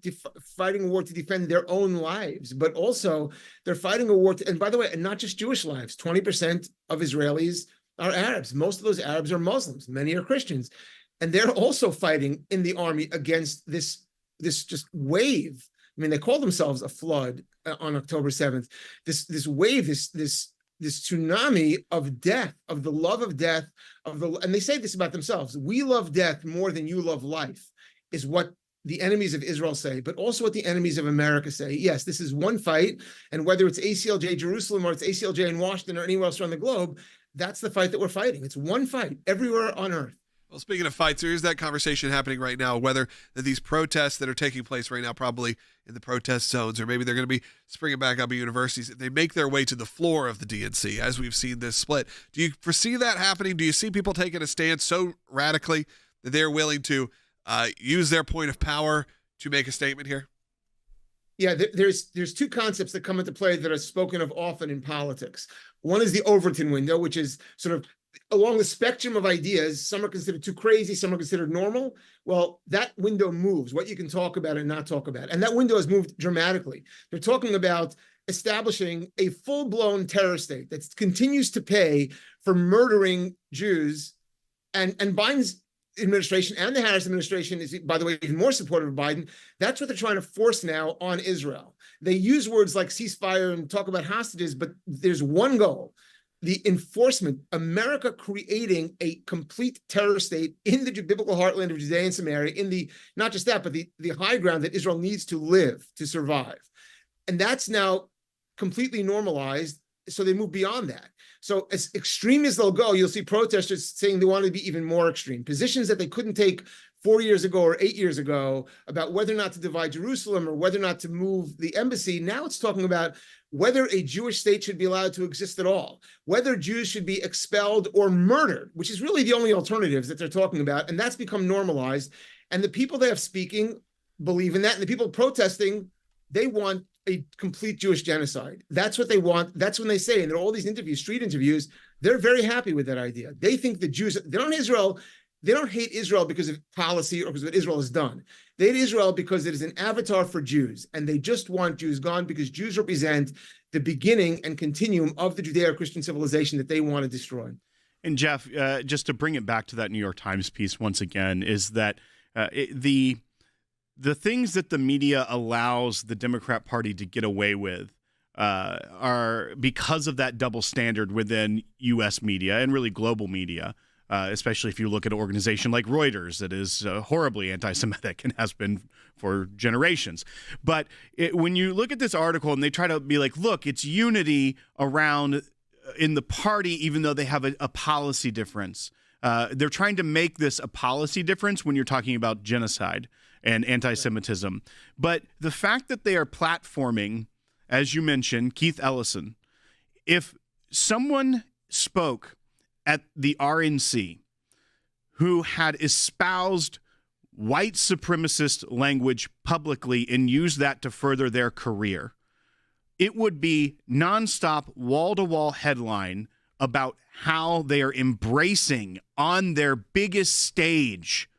[SPEAKER 27] fighting a war to defend their own lives, but also they're fighting a war and by the way, and not just Jewish lives. 20% of Israelis are Arabs. Most of those Arabs are Muslims. Many are Christians. And they're also fighting in the army against this just wave. I mean, they call themselves a flood on October 7th. This wave, this tsunami of death, of the love of death, and they say this about themselves: we love death more than you love life, is what the enemies of Israel say, but also what the enemies of America say. Yes, this is one fight, and whether it's ACLJ Jerusalem or it's ACLJ in Washington or anywhere else around the globe, that's the fight that we're fighting. It's one fight everywhere on earth.
[SPEAKER 1] Well, speaking of fights, there is that conversation happening right now, whether these protests that are taking place right now, probably in the protest zones, or maybe they're going to be springing back up at universities, if they make their way to the floor of the DNC, as we've seen this split. Do you foresee that happening? Do you see people taking a stance so radically that they're willing to use their point of power to make a statement here?
[SPEAKER 27] Yeah, there's two concepts that come into play that are spoken of often in politics. One is the Overton window, which is sort of along the spectrum of ideas. Some are considered too crazy, some are considered normal. Well, that window moves, what you can talk about and not talk about. And that window has moved dramatically. They're talking about establishing a full-blown terror state that continues to pay for murdering Jews. And Biden's administration and the Harris administration is, by the way, even more supportive of Biden. That's what they're trying to force now on Israel. They use words like ceasefire and talk about hostages, but there's one goal: the enforcement, America creating a complete terror state in the biblical heartland of Judea and Samaria, in the, not just that, but the high ground that Israel needs to live, to survive. And that's now completely normalized, so they move beyond that. So as extreme as they'll go, you'll see protesters saying they want to be even more extreme. Positions that they couldn't take 4 years ago or 8 years ago about whether or not to divide Jerusalem or whether or not to move the embassy. Now it's talking about whether a Jewish state should be allowed to exist at all, whether Jews should be expelled or murdered, which is really the only alternatives that they're talking about. And that's become normalized. And the people they have speaking believe in that. And the people protesting, they want a complete Jewish genocide. That's what they want. That's when they say, and there are all these interviews, street interviews, they're very happy with that idea. They think the Jews, they don't hate Israel because of policy or because of what Israel has done. They hate Israel because it is an avatar for Jews, and they just want Jews gone because Jews represent the beginning and continuum of the Judeo-Christian civilization that they want to destroy.
[SPEAKER 4] And Jeff, just to bring it back to that New York Times piece once again, is that the things that the media allows the Democrat Party to get away with are because of that double standard within U.S. media and really global media. Especially if you look at an organization like Reuters that is horribly anti-Semitic and has been for generations. But when you look at this article and they try to be like, look, it's unity around in the party, even though they have a policy difference. They're trying to make this a policy difference when you're talking about genocide and anti-Semitism. But the fact that they are platforming, as you mentioned, Keith Ellison, if someone spoke at the RNC who had espoused white supremacist language publicly and used that to further their career, it would be nonstop, wall-to-wall headline about how they are embracing on their biggest stage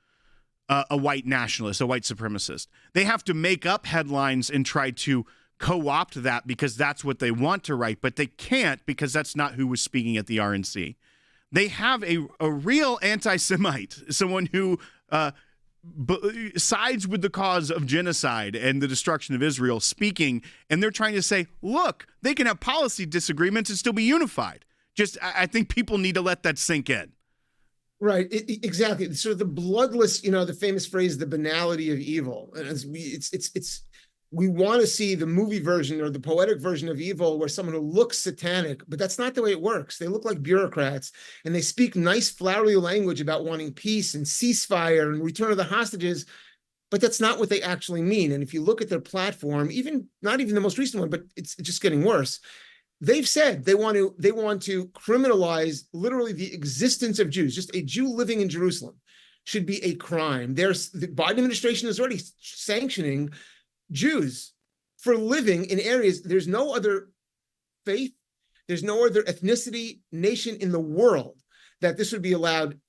[SPEAKER 4] a white nationalist, a white supremacist. They have to make up headlines and try to co-opt that because that's what they want to write, but they can't because that's not who was speaking at the RNC. They have a real anti-Semite, someone who sides with the cause of genocide and the destruction of Israel speaking, and they're trying to say, look, they can have policy disagreements and still be unified. I think people need to let that sink in.
[SPEAKER 27] Right, exactly. Sort of the bloodless, the famous phrase, the banality of evil. And we want to see the movie version or the poetic version of evil where someone who looks satanic, but that's not the way it works. They look like bureaucrats and they speak nice, flowery language about wanting peace and ceasefire and return of the hostages, but that's not what they actually mean. And if you look at their platform, not even the most recent one, but it's just getting worse. They've said they want to criminalize literally the existence of Jews. Just a Jew living in Jerusalem should be a crime. The Biden administration is already sanctioning Jews for living in areas. There's no other faith, there's no other ethnicity, nation in the world that this would be allowed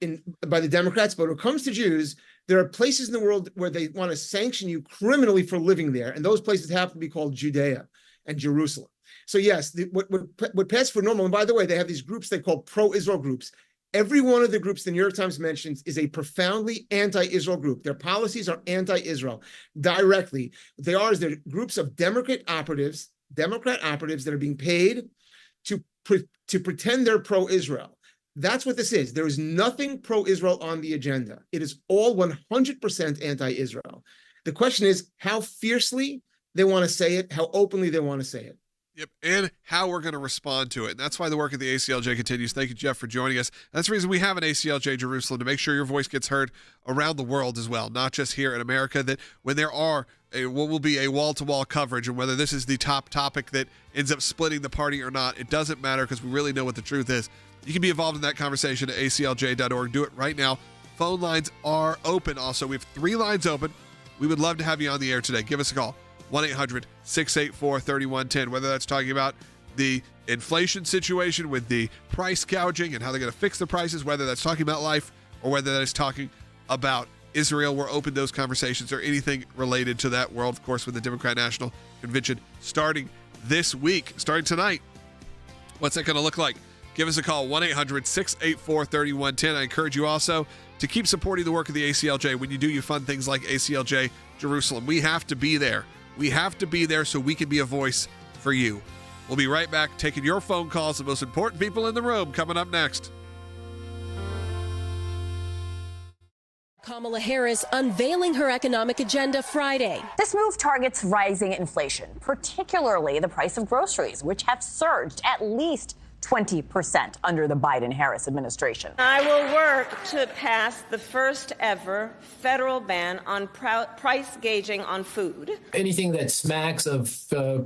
[SPEAKER 27] by the Democrats. But when it comes to Jews, there are places in the world where they want to sanction you criminally for living there. And those places have to be called Judea and Jerusalem. So yes, what passed for normal, and by the way, they have these groups they call pro-Israel groups. Every one of the groups the New York Times mentions is a profoundly anti-Israel group. Their policies are anti-Israel directly. They're groups of Democrat operatives that are being paid to pretend they're pro-Israel. That's what this is. There is nothing pro-Israel on the agenda. It is all 100% anti-Israel. The question is how fiercely they want to say it, how openly they want to say it.
[SPEAKER 1] Yep, and how we're going to respond to it. And that's why the work of the ACLJ continues. Thank you, Jeff, for joining us. That's the reason we have an ACLJ Jerusalem, to make sure your voice gets heard around the world as well, not just here in America, that when there are what will be a wall-to-wall coverage, and whether this is the top topic that ends up splitting the party or not, it doesn't matter because we really know what the truth is. You can be involved in that conversation at aclj.org. Do it right now. Phone lines are open also. We have 3 lines open. We would love to have you on the air today. Give us a call. 1-800-684-3110, whether that's talking about the inflation situation with the price gouging and how they're going to fix the prices, whether that's talking about life or whether that is talking about Israel. We're open to those conversations or anything related to that world, of course, with the Democrat National Convention starting this week, starting tonight. What's that going to look like? Give us a call, 1-800-684-3110. I encourage you also to keep supporting the work of the ACLJ. When you do, you fund things like ACLJ Jerusalem. We have to be there. We have to be there so we can be a voice for you. We'll be right back taking your phone calls, the most important people in the room, coming up next.
[SPEAKER 6] Kamala Harris unveiling her economic agenda Friday.
[SPEAKER 7] This move targets rising inflation, particularly the price of groceries, which have surged at least 20% under the Biden-Harris administration.
[SPEAKER 3] I will work to pass the first ever federal ban on price gauging on food.
[SPEAKER 8] Anything that smacks of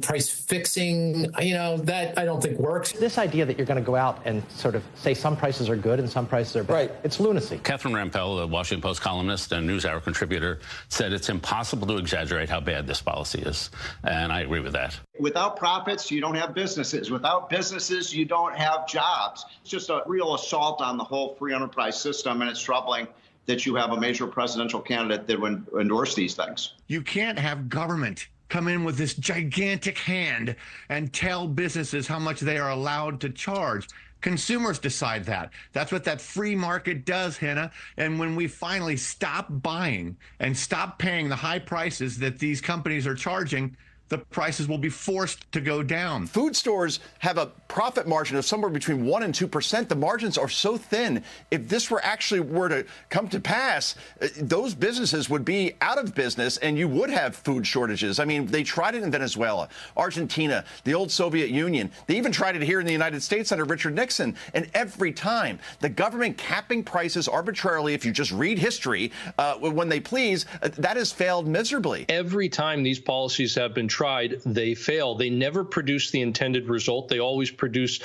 [SPEAKER 8] price fixing, that I don't think works.
[SPEAKER 9] This idea that you're going to go out and sort of say some prices are good and some prices are bad, right. It's lunacy.
[SPEAKER 10] Catherine Rampell, the Washington Post columnist and NewsHour contributor, said it's impossible to exaggerate how bad this policy is. And I agree with that.
[SPEAKER 11] Without profits, you don't have businesses. Without businesses, you don't have jobs. It's just a real assault on the whole free enterprise system, and it's troubling that you have a major presidential candidate that would endorse these things.
[SPEAKER 12] You can't have government come in with this gigantic hand and tell businesses how much they are allowed to charge. Consumers decide that. That's what that free market does, Hannah. And when we finally stop buying and stop paying the high prices that these companies are charging, the prices will be forced to go down.
[SPEAKER 13] Food stores have a profit margin of somewhere between 1% and 2%. The margins are so thin. If this were to come to pass, those businesses would be out of business and you would have food shortages. I mean, they tried it in Venezuela, Argentina, the old Soviet Union. They even tried it here in the United States under Richard Nixon. And every time the government capping prices arbitrarily, if you just read history, when they please, that has failed miserably.
[SPEAKER 14] Every time these policies have been tried, they fail. They never produce the intended result. They always produce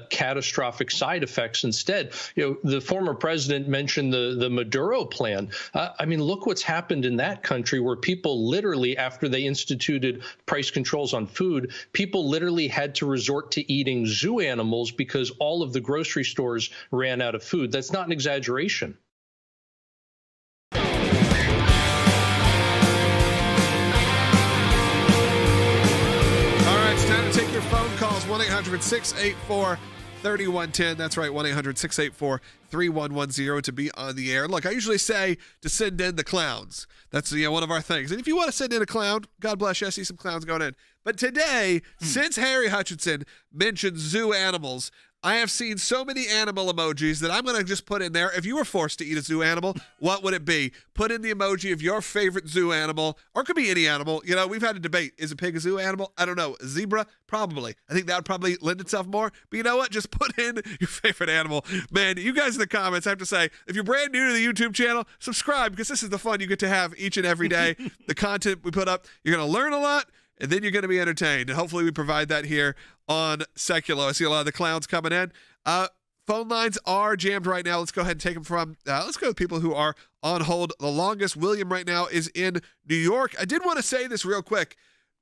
[SPEAKER 14] catastrophic side effects instead. The former president mentioned the Maduro plan. I mean, look what's happened in that country, where people literally, after they instituted price controls on food, people literally had to resort to eating zoo animals because all of the grocery stores ran out of food. That's not an exaggeration.
[SPEAKER 1] Take your phone calls, 1-800-684-3110. That's right, 1-800-684-3110 to be on the air. Look, I usually say to send in the clowns. That's one of our things. And if you want to send in a clown, God bless you. I see some clowns going in. But today, since Harry Hutchinson mentioned zoo animals, I have seen so many animal emojis that I'm going to just put in there. If you were forced to eat a zoo animal, what would it be? Put in the emoji of your favorite zoo animal, or it could be any animal. We've had a debate. Is a pig a zoo animal? I don't know. A zebra? Probably. I think that would probably lend itself more. But you know what? Just put in your favorite animal. Man, you guys in the comments, I have to say, if you're brand new to the YouTube channel, subscribe, because this is the fun you get to have each and every day. The content we put up, you're going to learn a lot, and then you're going to be entertained. And hopefully we provide that here on Secular. I see a lot of the clowns coming in. Phone lines are jammed right now. Let's go ahead and take them from, let's go with people who are on hold the longest. William right now is in New York. I did want to say this real quick,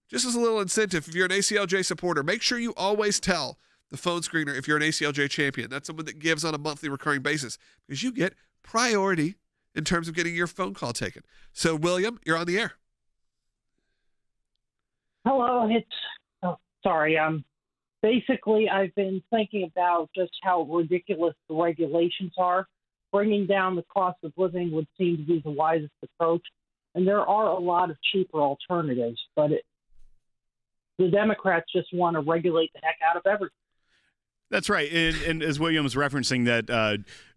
[SPEAKER 1] just as a little incentive. If you're an ACLJ supporter, make sure you always tell the phone screener if you're an ACLJ champion. That's someone that gives on a monthly recurring basis, because you get priority in terms of getting your phone call taken. So, William, you're on the air.
[SPEAKER 15] Hello, basically, I've been thinking about just how ridiculous the regulations are. Bringing down the cost of living would seem to be the wisest approach, and there are a lot of cheaper alternatives, but the Democrats just want to regulate the heck out of everything.
[SPEAKER 4] That's right. And as William's referencing, that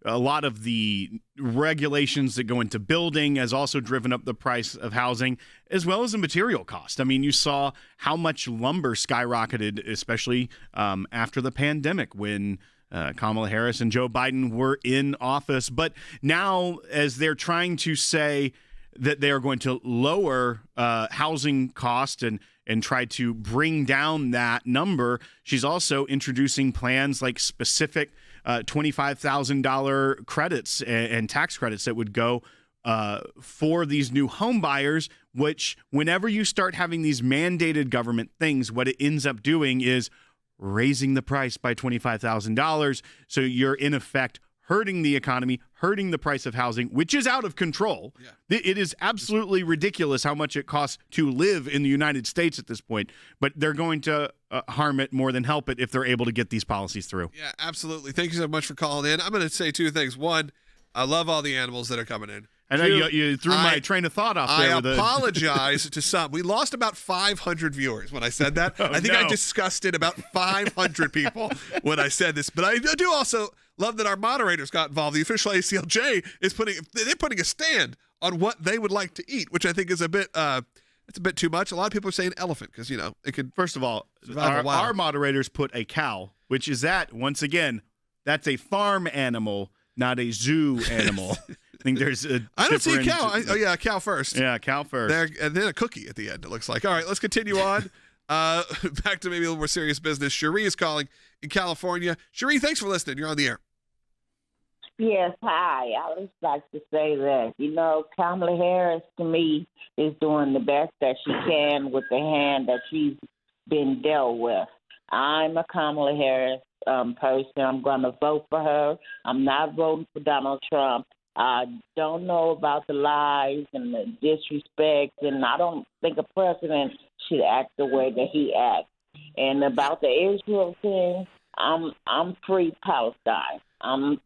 [SPEAKER 4] a lot of the regulations that go into building has also driven up the price of housing, as well as the material cost. I mean, you saw how much lumber skyrocketed, especially after the pandemic, when Kamala Harris and Joe Biden were in office. But now, as they're trying to say that they are going to lower housing cost and try to bring down that number, she's also introducing plans like specific $25,000 credits and tax credits that would go for these new home buyers, which whenever you start having these mandated government things, what it ends up doing is raising the price by $25,000. So you're in effect hurting the economy, hurting the price of housing, which is out of control. Yeah. It is absolutely ridiculous how much it costs to live in the United States at this point, but they're going to harm it more than help it if they're able to get these policies through.
[SPEAKER 1] Yeah, absolutely. Thank you so much for calling in. I'm going to say two things. One, I love all the animals that are coming in.
[SPEAKER 4] I know you threw my train of thought off there.
[SPEAKER 1] I apologize to some. We lost about 500 viewers when I said that. I think I disgusted about 500 people when I said this. But I do also love that our moderators got involved. The official ACLJ is putting a stand on what they would like to eat, which I think is a bit it's a bit too much. A lot of people are saying elephant because it could.
[SPEAKER 4] First of all, our moderators put a cow, which is once again, that's a farm animal, not a zoo animal. I think there's
[SPEAKER 1] I don't see a cow. A cow first.
[SPEAKER 4] Yeah, cow first.
[SPEAKER 1] And then a cookie at the end, it looks like. All right, let's continue on. Back to maybe a little more serious business. Cherie is calling in California. Cherie, thanks for listening. You're on the air.
[SPEAKER 16] Yes, hi. I would like to say that, Kamala Harris, to me, is doing the best that she can with the hand that she's been dealt with. I'm a Kamala Harris person. I'm going to vote for her. I'm not voting for Donald Trump. I don't know about the lies and the disrespect, and I don't think a president should act the way that he acts. And about the Israel thing, I'm free Palestine. I'm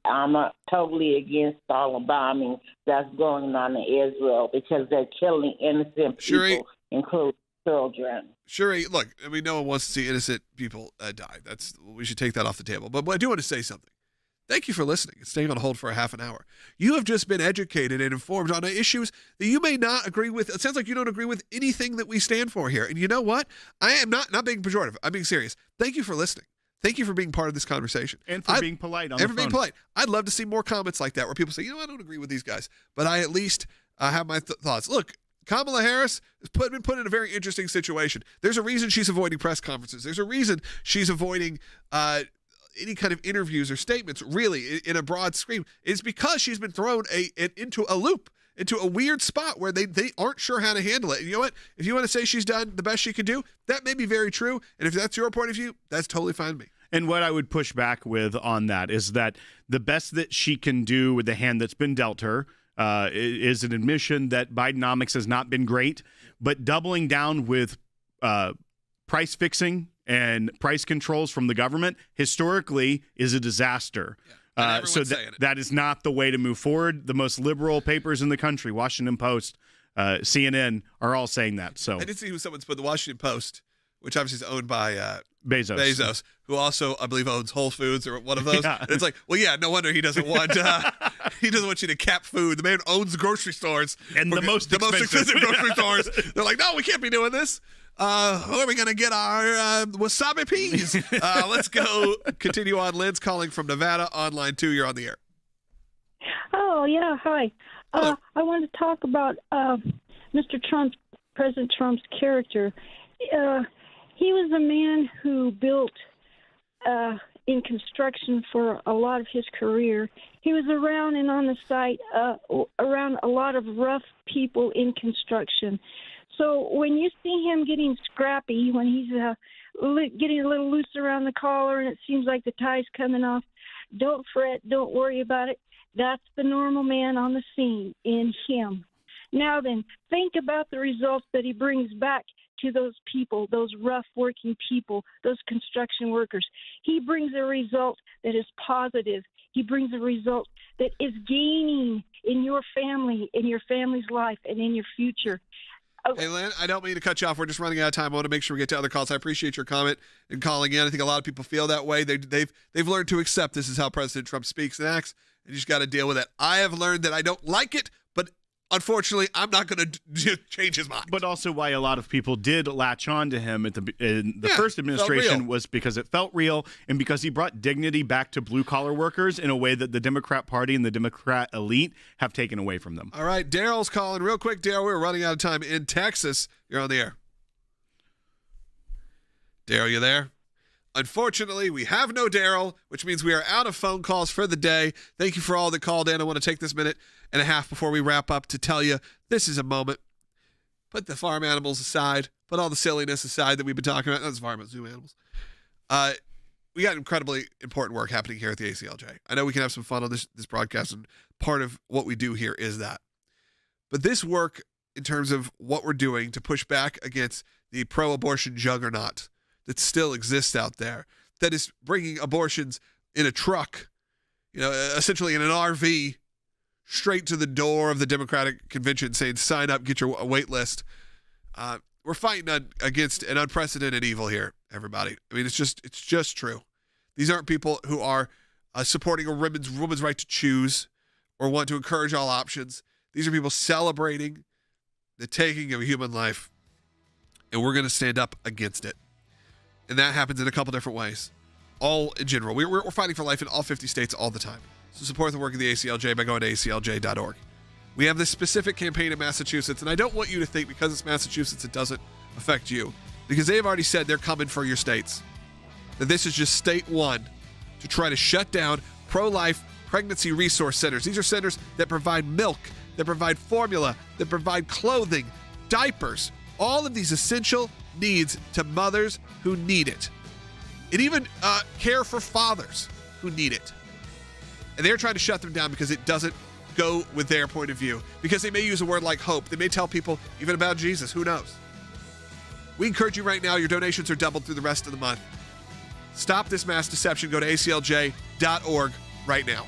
[SPEAKER 16] totally against all the bombing that's going on in Israel because they're killing innocent people, including children.
[SPEAKER 1] Sure, look, I mean, no one wants to see innocent people die. We should take that off the table. But I do want to say something. Thank you for listening and staying on hold for a half an hour. You have just been educated and informed on issues that you may not agree with. It sounds like you don't agree with anything that we stand for here. And you know what? I am not being pejorative. I'm being serious. Thank you for listening. Thank you for being part of this conversation.
[SPEAKER 4] And for being polite on the phone.
[SPEAKER 1] And for being polite. I'd love to see more comments like that where people say, you know, I don't agree with these guys, but I at least have my thoughts. Look, Kamala Harris has been put in a very interesting situation. There's a reason she's avoiding press conferences. There's a reason she's avoiding any kind of interviews or statements, really, in a broad scheme. It's because she's been thrown into a loop, into a weird spot where they aren't sure how to handle it. And you know what? If you want to say she's done the best she can do, that may be very true. And if that's your point of view, that's totally fine with me.
[SPEAKER 4] And what I would push back with on that is that the best that she can do with the hand that's been dealt her is an admission that Bidenomics has not been great, but doubling down with price fixing and price controls from the government historically is a disaster.
[SPEAKER 1] Yeah,
[SPEAKER 4] so that is not the way to move forward. The most liberal papers in the country, Washington Post, CNN, are all saying that. So
[SPEAKER 1] I did see who someone's put the Washington Post, which obviously is owned by
[SPEAKER 4] Bezos,
[SPEAKER 1] who also, I believe, owns Whole Foods or one of those.
[SPEAKER 4] Yeah.
[SPEAKER 1] And it's like, well, yeah, no wonder he doesn't want you to cap food. The man owns grocery stores
[SPEAKER 4] and the most
[SPEAKER 1] expensive grocery stores. They're like, no, we can't be doing this. Where are we going to get our wasabi peas? Let's go continue on. Lynn's calling from Nevada on line 2. You're on the air.
[SPEAKER 2] Oh, yeah. Hi. I want to talk about President Trump's character. He was a man who built in construction for a lot of his career. He was around and on the site around a lot of rough people in construction. So when you see him getting scrappy, when he's getting a little loose around the collar and it seems like the tie's coming off, don't fret, don't worry about it. That's the normal man on the scene in him. Now then, think about the results that he brings back to those people, those rough working people, those construction workers. He brings a result that is positive. He brings a result that is gaining in your family, in your family's life, and in your future.
[SPEAKER 1] Hey, Lynn, I don't mean to cut you off. We're just running out of time. I want to make sure we get to other calls. I appreciate your comment and calling in. I think a lot of people feel that way. They've learned to accept this is how President Trump speaks and acts, and you just got to deal with it. I have learned that I don't like it, but unfortunately, I'm not going to change his mind.
[SPEAKER 4] But also why a lot of people did latch on to him in the first administration was because it felt real and because he brought dignity back to blue-collar workers in a way that the Democrat Party and the Democrat elite have taken away from them.
[SPEAKER 1] All right, Daryl's calling. Real quick, Daryl, we're running out of time in Texas. You're on the air. Daryl, you there? Unfortunately, we have no Daryl, which means we are out of phone calls for the day. Thank you for all that called in. I want to take this minute and a half before we wrap up to tell you this is a moment. Put the farm animals aside. Put all the silliness aside that we've been talking about. That's farm and zoo animals. We got incredibly important work happening here at the ACLJ. I know we can have some fun on this broadcast, and part of what we do here is that. But this work, in terms of what we're doing to push back against the pro-abortion juggernaut that still exists out there, that is bringing abortions in a truck, essentially in an RV, straight to the door of the Democratic convention saying, sign up, get your wait list. We're fighting against an unprecedented evil here, everybody. I mean, it's just true. These aren't people who are supporting a woman's right to choose or want to encourage all options. These are people celebrating the taking of a human life, and we're going to stand up against it. And that happens in a couple different ways, all in general. We're fighting for life in all 50 states all the time. So support the work of the ACLJ by going to aclj.org. We have this specific campaign in Massachusetts, and I don't want you to think because it's Massachusetts it doesn't affect you, because they've already said they're coming for your states. That this is just state one to try to shut down pro-life pregnancy resource centers. These are centers that provide milk, that provide formula, that provide clothing, diapers, all of these essential needs to mothers who need it. And even care for fathers who need it. And they're trying to shut them down because it doesn't go with their point of view. Because they may use a word like hope. They may tell people even about Jesus. Who knows? We encourage you right now. Your donations are doubled through the rest of the month. Stop this mass deception. Go to aclj.org right now.